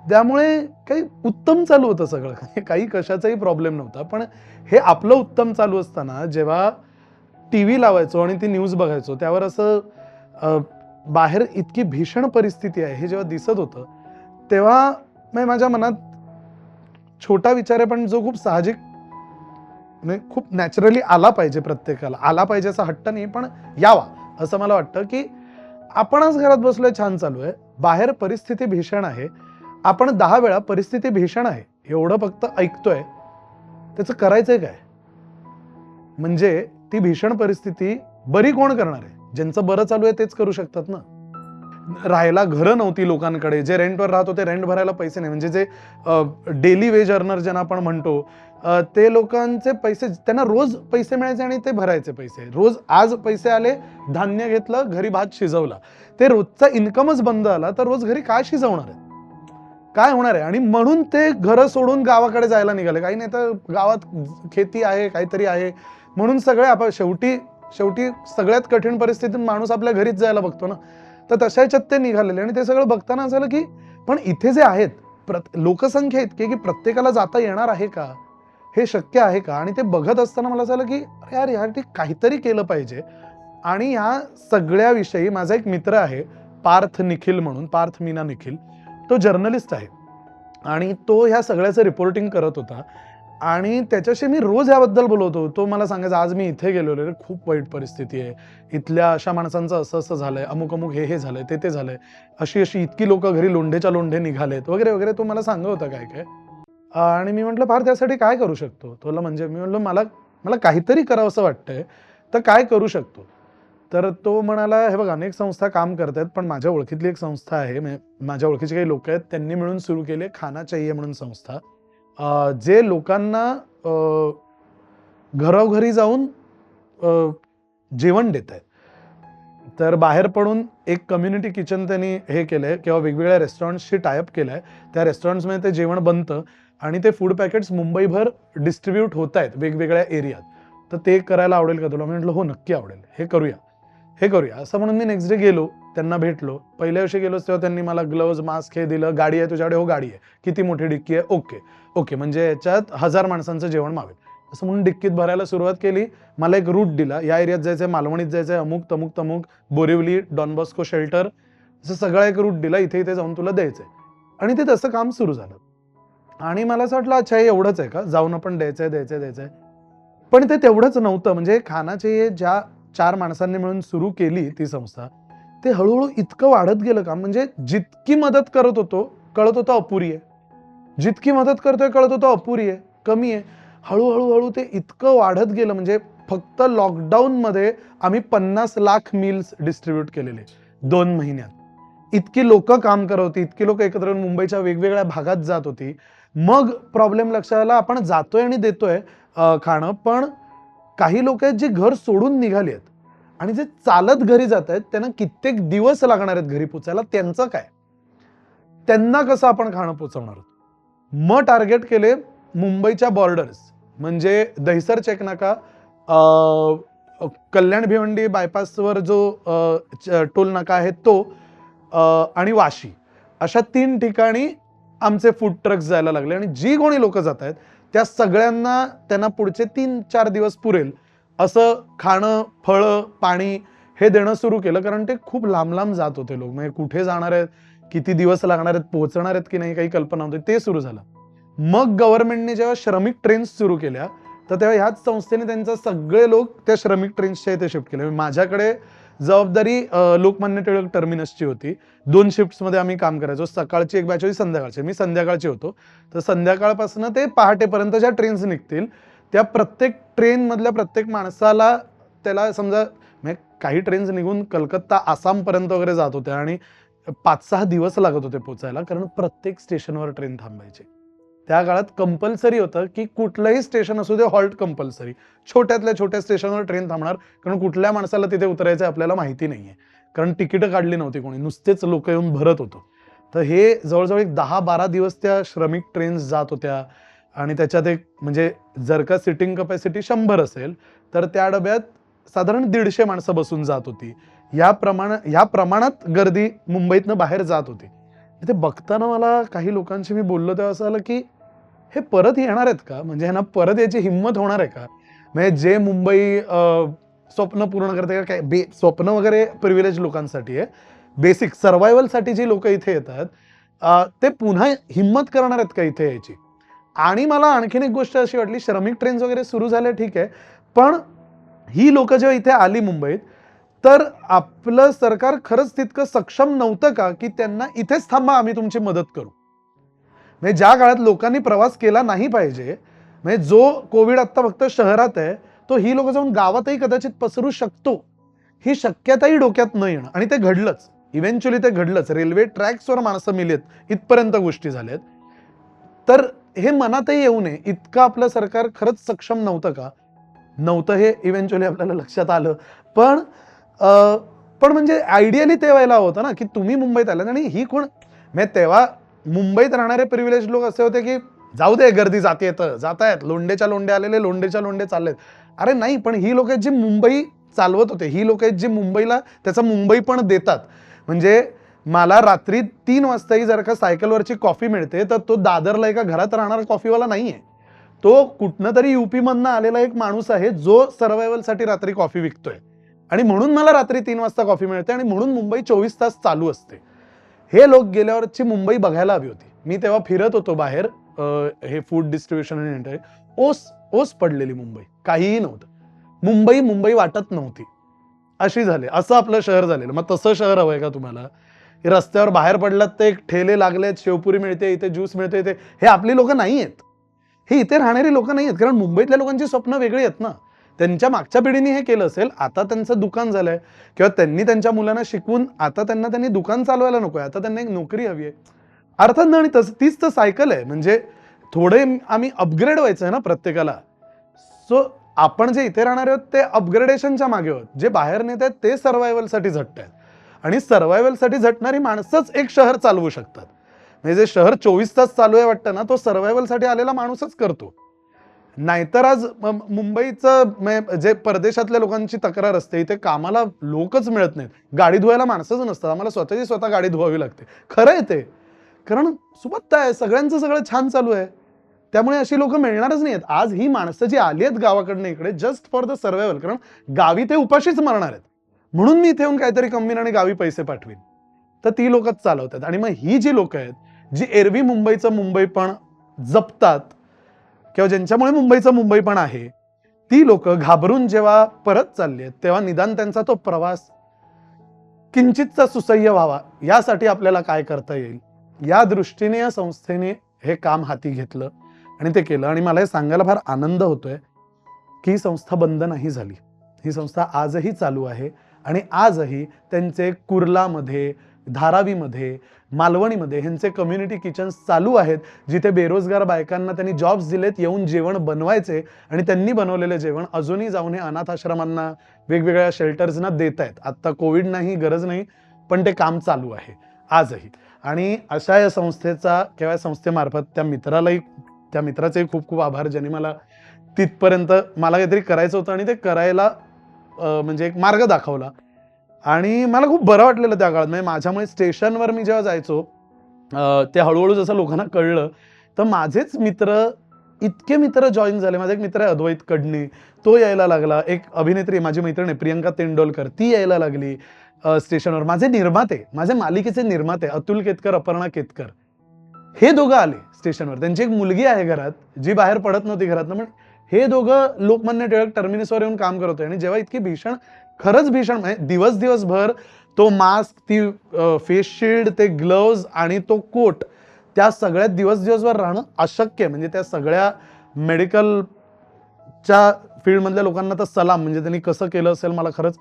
त्यामुळे काही उत्तम चालू होतं सगळं, काही कशाचाही प्रॉब्लेम नव्हता. पण हे आपलं उत्तम चालू असताना जेव्हा टीव्ही लावायचो आणि ती न्यूज बघायचो, त्यावर असं बाहेर इतकी भीषण परिस्थिती आहे हे जेव्हा दिसत होतं, तेव्हा माझ्या मनात छोटा विचार आहे, पण जो खूप साहजिक, म्हणजे खूप नॅचरली आला पाहिजे, प्रत्येकाला आला पाहिजे असा हट्ट नाही, पण यावा असं मला वाटतं की आपण आज घरात बसलोय, छान चालू आहे, बाहेर परिस्थिती भीषण आहे, आपण 10 वेळा परिस्थिती भीषण आहे एवढं फक्त ऐकतोय, त्याचं करायचंय काय? म्हणजे ती भीषण परिस्थिती बरी कोण करणार आहे? ज्यांचं बरं चालू आहे तेच करू शकतात ना. राहायला घरं नव्हती लोकांकडे, जे रेंटवर राहत होते, रेंट भरायला पैसे नाही, म्हणजे जे डेली वेज अर्नर ज्यांना आपण म्हणतो, ते लोकांचे पैसे, त्यांना रोज पैसे मिळायचे आणि ते भरायचे पैसे. रोज आज पैसे आले, धान्य घेतलं, घरी भात शिजवला, ते रोजचा इन्कमच बंद आला, तर रोज घरी काय शिजवणार आहे? काय होणार आहे. आणि म्हणून ते घरं सोडून गावाकडे जायला निघाले. काही नाही तर गावात खेती आहे, काहीतरी आहे म्हणून सगळे आपण शेवटी शेवटी सगळ्यात कठीण परिस्थितीत माणूस आपल्या घरीच जायला बघतो ना. तर तशा ह्याच्यात ते निघालेले. आणि ते सगळं बघताना झालं की पण इथे जे आहेत लोकसंख्या इतकी की प्रत्येकाला जाता येणार आहे का, हे शक्य आहे का. आणि ते बघत असताना मला झालं की अरे यार यासाठी काहीतरी केलं पाहिजे. आणि ह्या सगळ्याविषयी माझा एक मित्र आहे पार्थ निखिल म्हणून, पार्थ मीना निखिल. तो जर्नलिस्ट आहे आणि तो ह्या सगळ्याचं रिपोर्टिंग करत होता. आणि त्याच्याशी मी रोज याबद्दल बोलवतो. तो मला सांगायचा आज मी इथे गेलेलो रे, खूप वाईट परिस्थिती आहे, इथल्या अशा माणसांचं असं असं झालंय, अमुक अमुक हे झालंय, ते झालंय, अशी अशी इतकी लोक घरी लोंढेच्या लोंढे निघालेत वगैरे वगैरे. तो मला सांगत होता काय काय. आणि मी म्हटलं फार त्यासाठी काय करू शकतो तुला. म्हणजे मी म्हटलं मला मला काहीतरी करावं असं वाटतंय, तर काय करू शकतो. तर तो म्हणाला हे बघ अनेक संस्था काम करतात पण माझ्या ओळखीतली एक संस्था आहे, माझ्या ओळखीचे काही लोक आहेत त्यांनी मिळून सुरू केले खाना चाहिए म्हणून संस्था, जे लोकांना घरोघरी जाऊन जेवण देत आहेत. तर बाहेर पडून एक कम्युनिटी किचन त्यांनी हे केलंय किंवा वेगवेगळ्या रेस्टॉरंट्सशी टायअप केलंय. त्या रेस्टॉरंट्समध्ये ते जेवण बनतं आणि ते फूड पॅकेट्स मुंबईभर डिस्ट्रीब्यूट होत आहेत वेगवेगळ्या एरियात. तर ते करायला आवडेल का तुला. म्हटलं हो नक्की आवडेल, हे करूया हे करूया. असं म्हणून मी नेक्स्ट डे गेलो, त्यांना भेटलो. पहिल्या वर्षी गेलो तेव्हा त्यांनी मला ग्लव्ज मास्क हे दिलं. गाडी आहे तुझ्याकडे. हो गाडी आहे. किती मोठी डिक्की आहे. ओके ओके म्हणजे याच्यात 1000 माणसांचं जेवण मावेल. असं म्हणून डिक्कीत भरायला सुरुवात केली. मला एक रूट दिला, या एरियात जायचंय, मालवणीत जायचंय, अमुक तमुक तमुक, बोरिवली, डॉन बॉस्को शेल्टर, असं सगळा एक रूट दिला, इथे इथे जाऊन तुला द्यायचंय. आणि ते तसं काम सुरू झालं. आणि मला असं वाटलं अच्छा हे एवढंच आहे का, जाऊन आपण द्यायचंय. पण ते तेवढंच नव्हतं. म्हणजे खानाचे ज्या 4 माणसांनी मिळून सुरू केली ती संस्था, ते हळूहळू इतकं वाढत गेलं का. म्हणजे जितकी मदत करत होतो कळत होतं अपुरी आहे, जितकी मदत करतोय कळत होतं अपुरी आहे, कमी आहे. हळूहळू ते इतकं वाढत गेलं. म्हणजे फक्त लॉकडाऊनमध्ये आम्ही 50 लाख मील्स डिस्ट्रीब्यूट केलेले 2 महिन्यात. इतकी लोक काम करत होती, इतकी लोक एकत्र येऊन मुंबईच्या वेगवेगळ्या भागात जात होती. मग प्रॉब्लेम लक्षात आला, आपण जातोय आणि देतोय खाणं, पण काही लोक आहेत जी घर सोडून निघाली आहेत आणि जे चालत घरी जात आहेत त्यांना कित्येक दिवस लागणार आहेत घरी पोचायला. त्यांचं काय, त्यांना कसं आपण खाणं पोचवणार आहोत. मग टार्गेट केले मुंबईच्या बॉर्डर्स, म्हणजे दहिसर चेक नाका, कल्याण भिवंडी बायपासवर जो टोल नाका आहे तो, आणि वाशी, अशा 3 ठिकाणी आमचे फूड ट्रक्स जायला लागले. आणि जी कोणी लोक जात आहेत त्या सगळ्यांना त्यांना पुढचे 3-4 दिवस पुरेल असं खाणं, फळं, पाणी हे देणं सुरू केलं. कारण ते खूप लांब लांब जात होते लोक. म्हणजे कुठे जाणार आहेत, किती दिवस लागणार आहेत, पोहोचणार आहेत की नाही काही कल्पना नव्हती. ते सुरू झालं. मग गव्हर्नमेंटने जेव्हा श्रमिक ट्रेन्स सुरू केल्या तर तेव्हा ह्याच संस्थेने त्यांचा सगळे लोक त्या श्रमिक ट्रेन्सच्या इथे शिफ्ट केले. माझ्याकडे जबाबदारी लोकमान्य टिळक टर्मिनसची होती. 2 शिफ्ट्समध्ये आम्ही काम करायचो. सकाळची एक बॅच होती, संध्याकाळची. मी संध्याकाळची होतो. तर संध्याकाळपासून ते पहाटेपर्यंत ज्या ट्रेन्स निघतील त्या प्रत्येक ट्रेन मधल्या प्रत्येक माणसाला, त्याला समजा काही ट्रेन्स निघून कलकत्ता आसामपर्यंत वगैरे जात होत्या आणि 5-6 दिवस लागत होते पोचायला, कारण प्रत्येक स्टेशनवर ट्रेन थांबायची. त्या काळात कंपल्सरी होतं की कुठलंही स्टेशन असू दे हॉल्ट कंपल्सरी. छोट्यातल्या छोट्या स्टेशनवर ट्रेन थांबणार, कारण कुठल्या माणसाला तिथे उतरायचं आपल्याला माहिती नाहीये, कारण तिकीटं काढली नव्हती कोणी, नुसतेच लोक येऊन भरत होतो. तर हे जवळजवळ एक 10-12 दिवस त्या श्रमिक ट्रेन्स जात होत्या. आणि त्याच्यात एक म्हणजे जर का सिटिंग कपॅसिटी 100 असेल तर त्या डब्यात साधारण 150 माणसं बसून जात होती. या प्रमाणात गर्दी मुंबईतनं बाहेर जात होती. ते बघताना मला काही लोकांशी मी बोललो तेव्हा असं आलं की हे परत येणार आहेत का, म्हणजे ह्यांना परत याची हिंमत होणार आहे का. म्हणजे जे मुंबई स्वप्न पूर्ण करते का काय, स्वप्न वगैरे प्रिव्हिलेज लोकांसाठी आहे, बेसिक सर्व्हायवलसाठी जी लोक इथे येतात ते पुन्हा हिंमत करणार आहेत का इथे यायची. आणि मला आणखीन एक गोष्ट अशी वाटली, श्रमिक ट्रेन्स वगैरे सुरू झाले ठीक आहे, पण ही लोक जेव्हा इथे आली मुंबईत तर आपलं सरकार खरंच तितकं सक्षम नव्हतं का की त्यांना इथेच थांबा आम्ही तुमची मदत करू. म्हणजे ज्या काळात लोकांनी प्रवास केला नाही पाहिजे, म्हणजे जो कोविड आता फक्त शहरात आहे तो ही लोक जाऊन गावातही कदाचित पसरू शकतो, ही शक्यताही डोक्यात न येणं. आणि ते घडलंच, इव्हेंच्युअली ते घडलंच. रेल्वे ट्रॅक्सवर माणसं मिलेत इथपर्यंत गोष्टी झाल्यात. तर हे मनातही येऊ नये इतकं आपलं सरकार खरंच सक्षम नव्हतं का. नव्हतं हे इव्हेंच्युअली आपल्याला लक्षात आलं. पण म्हणजे आयडियली ते व्हायला होतं ना की तुम्ही मुंबईत आलात आणि ही कोण, म्हणजे तेव्हा मुंबईत राहणारे प्रिव्हिलेज लोक असे होते की जाऊ दे, गर्दी जाते येतं, जात आहेत, लोंडेच्या लोंडे आलेले, लोंडेच्या लोंडे चाललेत. अरे नाही, पण ही लोक आहेत जी मुंबई चालवत होते, ही लोक आहेत जी मुंबईला त्याचा मुंबई पण देतात. म्हणजे मला रात्री 3 वाजताही जर का सायकलवरची कॉफी मिळते तर तो दादरला एका घरात राहणारा कॉफीवाला नाहीये, तो कुठनं तरी युपी मधनं आलेला एक माणूस आहे जो सर्व्हायव्हलसाठी रात्री कॉफी विकतोय. आणि म्हणून मला रात्री 3 वाजता कॉफी मिळते आणि म्हणून मुंबई 24 तास चालू असते. हे लोक गेल्यावरची मुंबई बघायला हवी होती. मी तेव्हा फिरत होतो बाहेर, हे फूड डिस्ट्रीब्युशन आणि ओस ओस पडलेली मुंबई, काहीही नव्हतं. मुंबई वाटत नव्हती, अशी झाली. असं आपलं शहर झालेलं. मग तसं शहर हवंय का तुम्हाला? रस्त्यावर बाहेर पडलात तर एक ठेले लागलेत, शेवपुरी मिळते, इथे ज्यूस मिळते, इथे. हे आपली लोक नाही आहेत, हे इथे राहणारी लोक नाही आहेत. कारण मुंबईतल्या लोकांची स्वप्न वेगळी आहेत ना. त्यांच्या मागच्या पिढीने हे केलं असेल, आता त्यांचं दुकान झालंय, किंवा त्यांनी त्यांच्या मुलांना शिकवून आता त्यांनी दुकान चालवायला नकोय, आता त्यांना एक नोकरी हवी आहे. अर्थात ना. आणि तीच तर सायकल आहे. म्हणजे थोडे आम्ही अपग्रेड व्हायचं आहे ना प्रत्येकाला. सो आपण जे इथे राहणार आहोत ते अपग्रेडेशनच्या मागे आहोत. जे बाहेर नेत आहेत ते सर्व्हायव्हलसाठी झटत आहेत. आणि सर्व्हायव्हलसाठी झटणारी माणसंच एक शहर चालवू शकतात. म्हणजे जे शहर 24 तास चालू आहे वाटतं ना, तो सर्व्हायव्हलसाठी आलेला माणूसच करतो. नाहीतर आज मुंबईचं जे परदेशातल्या लोकांची तक्रार असते, इथे कामाला लोकच मिळत नाहीत, गाडी धुवायला माणसंच नसतात, आम्हाला स्वतः गाडी धुवावी लागते. खरं आहे ते, कारण सुबत्ता आहे, सगळ्यांचं सगळं छान चालू आहे. त्यामुळे अशी लोक मिळणारच नाहीत. आज ही माणसं जी आली आहेत गावाकडनं इकडे जस्ट फॉर द सर्व्हायव्हल, कारण गावी ते उपाशीच मरणार आहेत, म्हणून मी इथे येऊन काहीतरी कमी आणि गावी पैसे पाठवीन, तर ती लोकच चालवतात. आणि मग ही जी लोक आहेत जी एरवी मुंबईचं मुंबईपण जपतात, किंवा ज्यांच्यामुळे मुंबईचं मुंबईपण आहे, ती लोक घाबरून जेव्हा परत चालली आहेत, तेव्हा निदान त्यांचा तो प्रवास किंचितचा सुसह्य व्हावा, यासाठी आपल्याला काय करता येईल, या दृष्टीने या संस्थेने हे काम हाती घेतलं आणि ते केलं. आणि मला हे सांगायला फार आनंद होतोय की ही संस्था बंद नाही झाली. ही संस्था आजही चालू आहे. आणि आजही त्यांचे कुर्लामध्ये, धारावीमध्ये, मालवणीमध्ये ह्यांचे कम्युनिटी किचन्स चालू आहेत, जिथे बेरोजगार बायकांना त्यांनी जॉब्स दिलेत येऊन जेवण बनवायचे. आणि त्यांनी बनवलेले जेवण अजूनही जाऊन हे अनाथ आश्रमांना, वेगवेगळ्या शेल्टर्सना देत आहेत. आत्ता कोविड नाही, गरज नाही, पण ते काम चालू आहे आजही. आणि अशा या संस्थेचा किंवा संस्थेमार्फत त्या मित्राचे खूप खूप आभार, ज्यांनी मला तिथपर्यंत मला काहीतरी करायचं होतं आणि ते करायला म्हणजे एक मार्ग दाखवला. आणि मला खूप बरं वाटलेलं त्या काळात. म्हणजे माझ्यामुळे स्टेशनवर मी जेव्हा जायचो, ते हळूहळू जसं लोकांना कळलं, तर माझेच इतके मित्र जॉईन झाले. माझा एक मित्र आहे अद्वैत कडणे, तो यायला लागला. एक अभिनेत्री माझी मैत्रीण आहे प्रियंका तेंडोलकर, ती यायला लागली स्टेशनवर. माझे मालिकेचे निर्माते अतुल केतकर, अपर्णा केतकर, हे दोघं आले स्टेशनवर. त्यांची एक मुलगी आहे घरात, जी बाहेर पडत नव्हती घरातनं, पण हे दोघं लोकमान्य टिळक टर्मिनसवर येऊन काम करत होते. आणि जेव्हा इतकी भीषण, खरंच भीषण, म्हणजे दिवसभर तो मास्क, ती फेस शिल्ड, ते ग्लोव्ज आणि तो कोट, त्या सगळ्यात दिवसभर राहणं अशक्य. म्हणजे त्या सगळ्या मेडिकलच्या फील्डमधल्या लोकांना तर सलाम. म्हणजे त्यांनी कसं केलं असेल, मला खरंच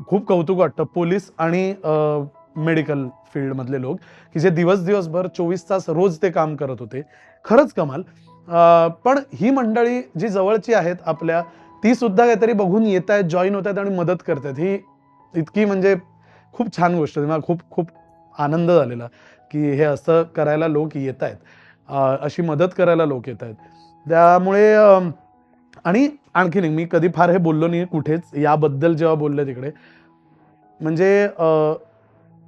खूप कौतुक वाटतं. पोलीस आणि मेडिकल फील्डमधले लोक की जे दिवसभर 24 तास रोज ते काम करत होते, खरंच कमाल. पण ही मंडळी जी जवळची आहेत आपल्या, ती सुद्धा काहीतरी बघून येत आहेत, जॉईन होत आहेत आणि मदत करतात. ही इतकी म्हणजे खूप छान गोष्ट आहे. मला खूप खूप आनंद झालेला की हे असं करायला लोक येत आहेत, अशी मदत करायला लोक येत आहेत. त्यामुळे आणि आणखीन मी कधी फार हे बोललो नाही कुठेच याबद्दल, जेव्हा बोलले तिकडे, म्हणजे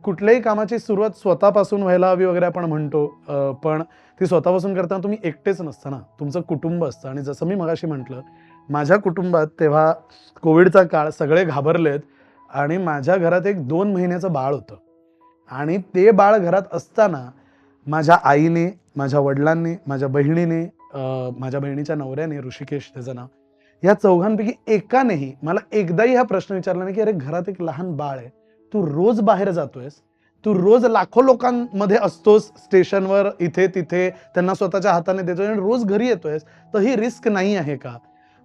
कुठल्याही कामाची सुरुवात स्वतःपासून व्हायला हवी वगैरे आपण म्हणतो, पण ती स्वतःपासून करताना तुम्ही एकटेच नसता ना, तुमचं कुटुंब असतं. आणि जसं मी मगाशी म्हटलं, माझ्या कुटुंबात तेव्हा कोविडचा काळ, सगळे घाबरलेत आणि माझ्या घरात एक 2 महिन्याचं बाळ होतं. आणि ते बाळ घरात असताना माझ्या आईने, माझ्या वडिलांनी, माझ्या बहिणीने, माझ्या बहिणीच्या नवऱ्याने, ऋषिकेश त्याचं नाव, या चौघांपैकी एकानेही मला एकदाही हा प्रश्न विचारला नाही की अरे घरात एक लहान बाळ आहे, तू रोज बाहेर जातोयस, तू रोज लाखो लोकांमध्ये असतोस, स्टेशनवर, इथे तिथे, त्यांना स्वतःच्या हाताने देतोय आणि रोज घरी येतोयस, तर ही रिस्क नाही आहे का,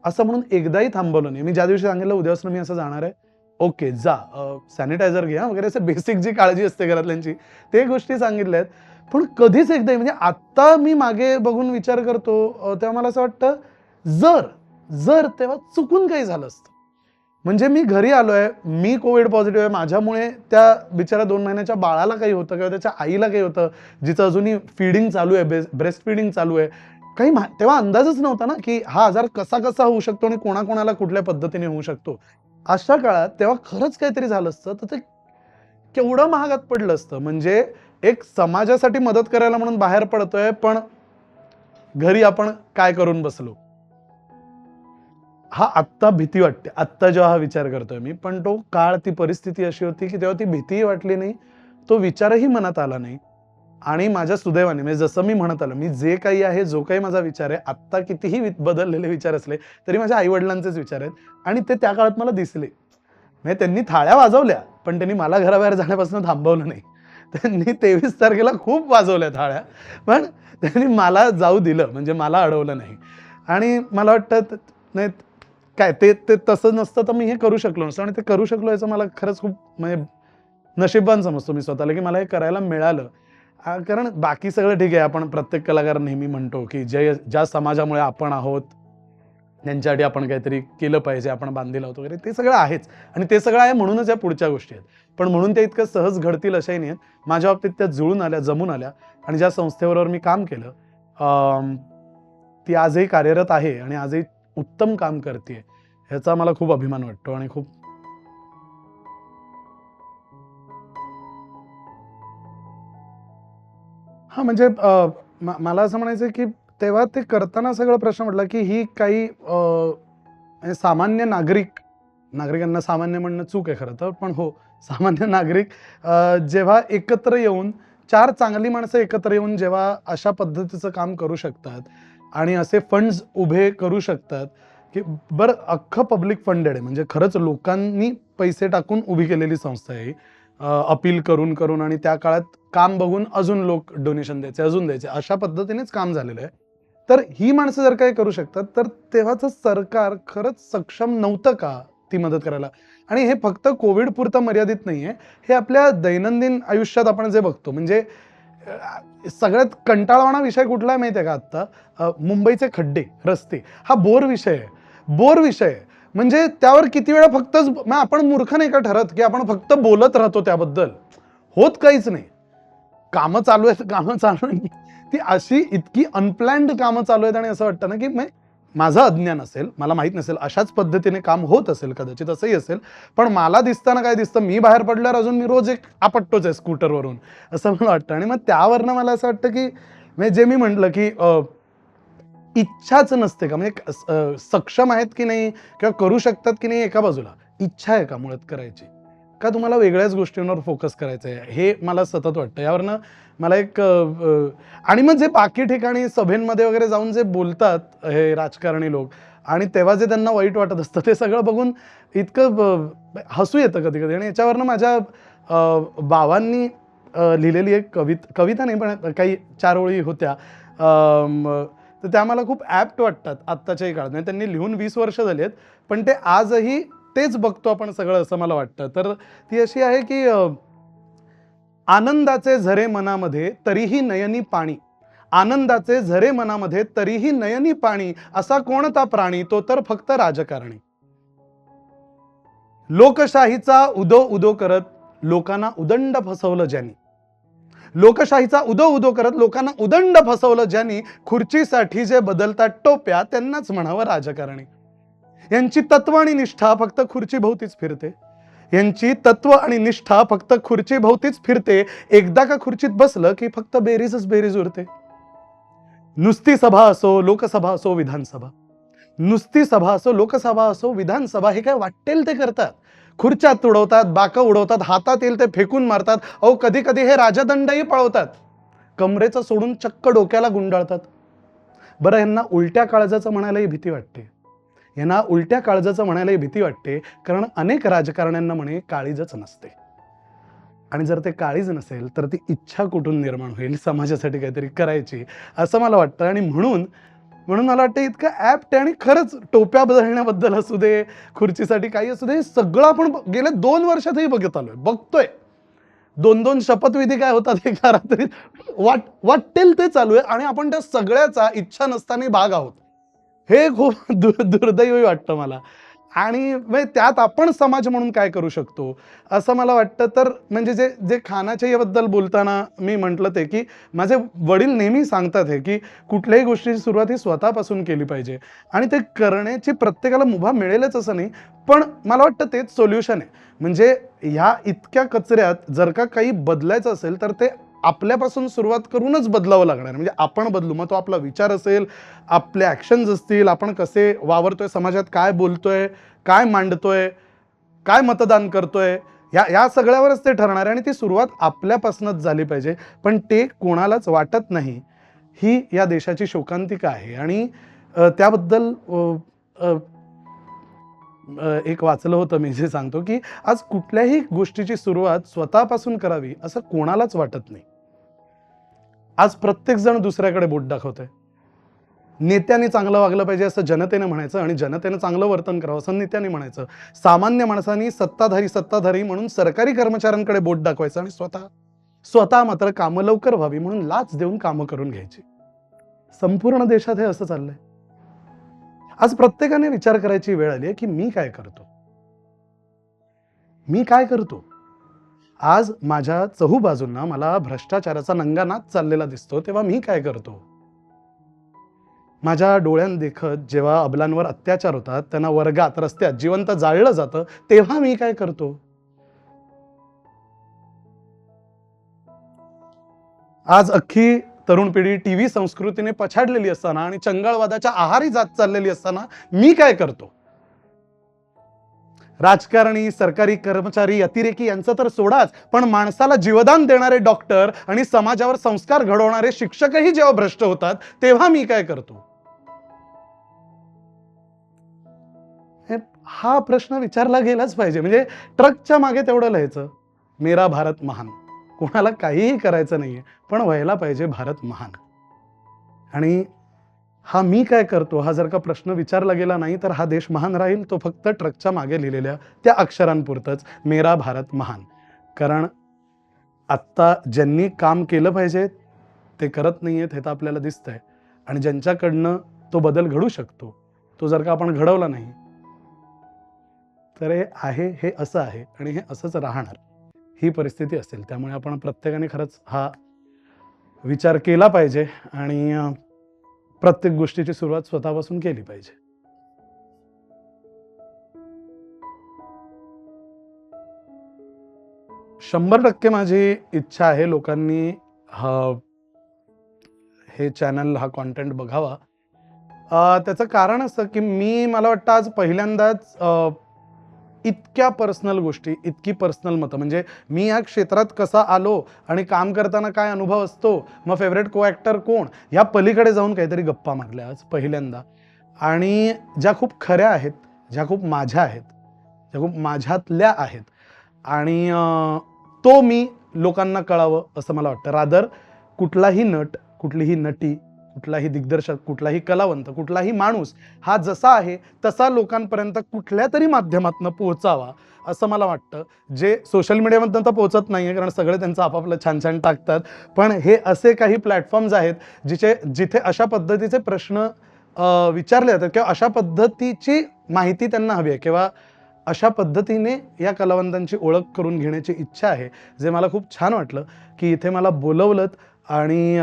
असं म्हणून एकदाही थांबवलं नाही. मी ज्या दिवशी सांगितलं उद्यापासून मी असं जाणार आहे, ओके जा, सॅनिटायझर घ्या वगैरे, असं बेसिक जी काळजी असते घरातल्यांची, ते गोष्टी सांगितल्यात. पण कधीच एकदाही, म्हणजे आत्ता मी मागे बघून विचार करतो तेव्हा मला असं वाटतं, जर तेव्हा चुकून काही झालं असतं, म्हणजे मी घरी आलोय, मी कोविड पॉझिटिव्ह आहे, माझ्यामुळे त्या बिचारा 2 महिन्याच्या बाळाला काही होतं किंवा त्याच्या आईला काही होतं, जिचं अजूनही फीडिंग चालू आहे, ब्रेस्ट फीडिंग चालू आहे. काही तेव्हा अंदाजच नव्हता ना, की हा आजार कसा कसा होऊ शकतो आणि कोणाकोणाला कुठल्या पद्धतीने होऊ शकतो. अशा काळात तेव्हा खरंच काहीतरी झालं असतं तर ते केवढं महागात पडलं असतं. म्हणजे एक समाजासाठी मदत करायला म्हणून बाहेर पडतोय, पण घरी आपण काय करून बसलो. हा आत्ता भीती वाटते. आत्ता जेव्हा हा विचार करतोय मी, पण तो काळ, ती परिस्थिती अशी होती, की तेव्हा ती भीतीही वाटली नाही, तो विचारही मनात आला नाही. आणि माझ्या सुदैवाने म्हणजे जसं मी म्हणत आलो, मी जे काही आहे, जो काही माझा विचार आहे, आत्ता कितीही बदललेले विचार असले, तरी माझ्या आई-वडिलांचेच विचार आहेत आणि ते त्या काळात मला दिसले. म्हणजे त्यांनी थाळ्या वाजवल्या, पण त्यांनी मला घराबाहेर जाण्यापासून थांबवलं नाही. त्यांनी 23 तारखेला खूप वाजवल्या थाळ्या, पण त्यांनी मला जाऊ दिलं, म्हणजे मला अडवलं नाही. आणि मला वाटतं नाही काय ते ते तसं नसतं तर मी हे करू शकलो नसतो आणि ते करू शकलो याचं मला खरंच खूप म्हणजे नशीबवान समजतो मी स्वतःला, की मला हे करायला मिळालं. कारण बाकी सगळं ठीक आहे. आपण प्रत्येक कलाकार नेहमी म्हणतो, की ज्या समाजामुळे आपण आहोत, त्यांच्यासाठी आपण काहीतरी केलं पाहिजे, आपण बांधील आहोत वगैरे ते सगळं आहेच आणि ते सगळं आहे म्हणूनच या पुढच्या गोष्टी आहेत. पण म्हणून त्या इतकं सहज घडतील अशाही नाही आहेत. माझ्या बाबतीत त्या जुळून आल्या, जमून आल्या आणि ज्या संस्थेबरोबर मी काम केलं ती आजही कार्यरत आहे आणि आजही उत्तम काम करतीये. ह्याचा मला खूप अभिमान वाटतो आणि खूप हां, म्हणजे मला असं म्हणायचं आहे, की तेव्हा ते करताना सगळा प्रश्न म्हटला, की ही काही म्हणजे सामान्य नागरिकांना सामान्य म्हणणं चूक आहे खरं तर, पण हो, सामान्य नागरिक जेव्हा एकत्र येऊन 4 चांगली माणसं एकत्र येऊन जेव्हा अशा पद्धतीचं काम करू शकतात आणि असे फंड्स उभे करू शकतात, की बरं अख्खं पब्लिक फंडेड आहे. म्हणजे खरंच लोकांनी पैसे टाकून उभी केलेली संस्था आहे ही. अपील करून आणि त्या काळात काम बघून अजून लोक डोनेशन द्यायचे, अजून द्यायचे. अशा पद्धतीनेच काम झालेलं आहे. तर ही माणसं जर काही करू शकतात, तर तेव्हाचं सरकार खरंच सक्षम नव्हतं का ती मदत करायला? आणि हे फक्त कोविडपुरतं मर्यादित नाहीये. हे आपल्या दैनंदिन आयुष्यात आपण जे बघतो म्हणजे सगळ्यात कंटाळवाणा विषय कुठला आहे माहिती आहे का आत्ता? मुंबईचे खड्डे, रस्ते. हा बोर विषय आहे. बोर विषय आहे. म्हणजे त्यावर किती वेळा फक्तच मग आपण मूर्ख नाही का ठरत, की आपण फक्त बोलत राहतो त्याबद्दल. होत काहीच नाही. कामं चालू आहेत, कामं चालू आहेत. ती अशी इतकी अनप्लॅन्ड कामं चालू आहेत आणि असं वाटतं ना, की माझं अज्ञान असेल, मला माहीत नसेल, अशाच पद्धतीने काम होत असेल कदाचित, असंही असेल. पण मला दिसताना काय दिसतं, मी बाहेर पडल्यावर अजून मी रोज एक आपटतोच आहे स्कूटरवरून, असं मला वाटतं. आणि मग त्यावरनं मला असं वाटतं, की म्हणजे जे मी म्हटलं, की इच्छाच नसते का? म्हणजे सक्षम आहेत की नाही किंवा करू शकतात की नाही एका बाजूला. इच्छा आहे का मुळात करायची? का तुम्हाला वेगळ्याच गोष्टींवर फोकस करायचं आहे? हे मला सतत वाटतं. यावरनं मला एक आणि मग जे बाकी ठिकाणी सभेमध्ये वगैरे जाऊन जे बोलतात हे राजकारणी लोक आणि तेव्हा जे त्यांना वाईट वाटत असतं ते सगळं बघून इतकं हसू येतं कधी-कधी आणि याच्यावरनं माझ्या बाबांनी लिहिलेली एक कविता नाही पण काही 4 ओळी होत्या. तर त्या मला खूप ॲप्ट वाटतात आत्ताच्याही काळात. म्हणजे त्यांनी लिहून 20 वर्ष झाली आहेत, पण ते आजही तेच बघतो आपण सगळं असं मला वाटतं. तर ती अशी आहे, की आनंदाचे झरे मनामध्ये तरीही नयनी पाणी. आनंदाचे झरे मनामध्ये तरीही नयनी पाणी. असा कोणता प्राणी तो तर फक्त राजकारणी. लोकशाहीचा उदो उदो करत लोकांना उदंड फसवलं ज्यांनी. लोकशाहीचा उदो उदो करत लोकांना उदंड फसवलं ज्यांनी. खुर्चीसाठी जे बदलतात टोप्या त्यांनाच म्हणावं राजकारणी. यांची तत्व आणि निष्ठा फक्त खुर्चीभोवतीच फिरते. यांची तत्व आणि निष्ठा फक्त खुर्चीभोवतीच फिरते. एकदा का खुर्चीत बसलं की फक्त बेरीजच बेरीज उरते. नुसती सभा असो, लोकसभा असो, विधानसभा. नुसती सभा असो, लोकसभा असो, विधानसभा हे काय वाटेल ते करतात. खुर्च्या तुडवतात, बाका उडवतात, हातात येईल ते फेकून मारतात. अहो कधी-कधी हे राजदंडही पळवतात. कमरेचं सोडून चक्क डोक्याला गुंडाळतात. बरं यांना उलट्या काळजाचं म्हणायलाही भीती वाटते. यांना उलट्या काळजाचं म्हणायलाही भीती वाटते कारण अनेक राजकारण्यांना म्हणे काळीजच नसते. आणि जर ते काळीज नसेल तर ती इच्छा कुठून निर्माण होईल समाजासाठी काहीतरी करायची असं मला वाटतं. आणि म्हणून म्हणून मला वाटतं इतकं ॲप्ट आहे आणि खरंच टोप्या बदलण्याबद्दल असू दे, खुर्चीसाठी काही असू दे, हे सगळं आपण गेल्या 2 वर्षातही बघत आलोय, बघतोय. 2-2 शपथविधी काय होतात एका रात्रीत वाटेल ते चालू आहे आणि आपण त्या सगळ्याचा इच्छा नसताना भाग आहोत. हे खूप दुर्दैवी वाटतं मला. आणि म्हणजे त्यात आपण समाज म्हणून काय करू शकतो असं मला वाटतं. तर म्हणजे जे जे खानाच्याबद्दल बोलताना मी म्हटलं ते, की माझे वडील नेहमी सांगतात हे, की कुठल्याही गोष्टीची सुरुवात ही स्वतःपासून केली पाहिजे आणि ते करण्याची प्रत्येकाला मुभा मिळेलच असं नाही. पण मला वाटतं तेच सोल्युशन आहे. म्हणजे ह्या इतक्या कचऱ्यात जर का काही बदलायचं असेल तर ते आपल्यापासून सुरुवात करूनच बदलावं लागणार. म्हणजे आपण बदलू. मग तो आपला विचार असेल, आपले ॲक्शन्स असतील, आपण कसे वावरतोय, समाजात काय बोलतोय, काय मांडतोय, काय मतदान करतोय, या सगळ्यावरच ते ठरणार आहे आणि ती सुरुवात आपल्यापासूनच झाली पाहिजे. पण ते कोणालाच वाटत नाही. ही या देशाची शोकांतिका आहे आणि त्याबद्दल एक वाचलं होतं मी जे सांगतो, की आज कुठल्याही गोष्टीची सुरुवात स्वतःपासून करावी असं कोणालाच वाटत नाही. आज प्रत्येक जण दुसऱ्याकडे बोट दाखवतोय. नेत्याने चांगलं वागलं पाहिजे असं जनतेने म्हणायचं आणि जनतेनं चांगलं वर्तन करावं असं नेत्याने म्हणायचं. सामान्य माणसांनी सत्ताधारी म्हणून सरकारी कर्मचाऱ्यांकडे बोट दाखवायचं आणि स्वतः स्वतः मात्र कामं लवकर व्हावी म्हणून लाच देऊन कामं करून घ्यायची. संपूर्ण देशात हे असं चाललंय. आज प्रत्येकाने विचार करायची वेळ आली आहे, की मी काय करतो? मी काय करतो? आज माझ्या चहूबाजूंना मला भ्रष्टाचाराचा नंगा नाच चाललेला दिसतो, तेव्हा मी काय करतो? माझ्या डोळ्यांदेखत जेव्हा अबलांवर अत्याचार होतात, त्यांना वर्गात, रस्त्यात जिवंत जाळलं जातं, तेव्हा मी काय करतो? आज अख्खी तरुण पिढी टीव्ही संस्कृतीने पछाडलेली असताना आणि चंगळवादाच्या आहारी जात चाललेली असताना मी काय करतो? राजकारणी, सरकारी कर्मचारी, अतिरेकी यांचं तर सोडाच, पण माणसाला जीवदान देणारे डॉक्टर आणि समाजावर संस्कार घडवणारे शिक्षकही जेव्हा भ्रष्ट होतात, तेव्हा मी काय करतो? हा प्रश्न विचारला गेलाच पाहिजे. म्हणजे ट्रकच्या मागे तेवढं लिहायचं, मेरा भारत महान. कोणाला काहीही करायचं नाहीये, पण व्हायला पाहिजे भारत महान. आणि हा मी काय करतो हा जर का प्रश्न विचारला गेला नाही, तर हा देश महान राहील तो फक्त ट्रकच्या मागे लिहिलेल्या त्या अक्षरांपुरतंच, मेरा भारत महान. कारण आत्ता ज्यांनी काम केलं पाहिजे ते करत नाहीयेत हे तर आपल्याला दिसतंय आणि ज्यांच्याकडनं तो बदल घडू शकतो, तो जर का आपण घडवला नाही, तर हे असं आहे आणि हे असंच राहणार. ही परिस्थिती असेल. त्यामुळे आपण प्रत्येकाने खरंच हा विचार केला पाहिजे आणि प्रत्येक गोष्टीची सुरुवात स्वतःपासून केली पाहिजे. 100% माझी इच्छा आहे लोकांनी हे चॅनल, हा कंटेंट बघावा. त्याचं कारण असं, की मला वाटतं आज पहिल्यांदाच इतक्या पर्सनल गोष्टी, इतकी पर्सनल मतं म्हणजे मी या क्षेत्रात कसा आलो आणि काम करताना काय अनुभव असतो, मग फेव्हरेट को ॲक्टर कोण, ह्या पलीकडे जाऊन काहीतरी गप्पा मारल्या आज पहिल्यांदा. आणि ज्या खूप खऱ्या आहेत, ज्या खूप माझ्या आहेत, ज्या खूप माझ्यातल्या आहेत आणि तो मी लोकांना कळावं असं मला वाटतं. रादर कुठलाही नट, कुठलीही नटी, कुठलाही दिग्दर्शक, कुठलाही कलावंत, कुठलाही माणूस हा जसा आहे तसा लोकांपर्यंत कुठल्यातरी माध्यमातनं पोहोचावा असं मला वाटतं. जे सोशल मीडियामधनं तर पोहोचत नाही आहे, कारण सगळे त्यांचं आपापलं छान छान टाकतात. पण हे असे काही प्लॅटफॉर्म्स आहेत जिथे अशा पद्धतीचे प्रश्न विचारले जातात किंवा अशा पद्धतीची माहिती त्यांना हवी आहे किंवा अशा पद्धतीने या कलावंतांची ओळख करून घेण्याची इच्छा आहे. जे मला खूप छान वाटलं, की इथे मला बोलवलंत आणि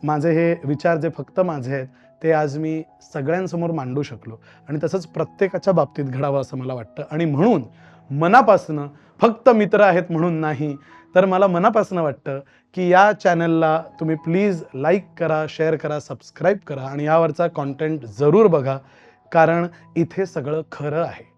माझे हे विचार जे फक्त माझे आहेत, ते आज मी सगळ्यांसमोर मांडू शकलो आणि तसंच प्रत्येकाच्या बाबतीत घडावं असं मला वाटतं. आणि म्हणून मनापासनं, फक्त मित्र आहेत म्हणून नाही, तर मला मनापासनं वाटतं, की या चॅनलला तुम्ही प्लीज लाईक करा, शेअर करा, सबस्क्राईब करा आणि यावरचा कंटेंट जरूर बघा. कारण इथे सगळं खरं आहे.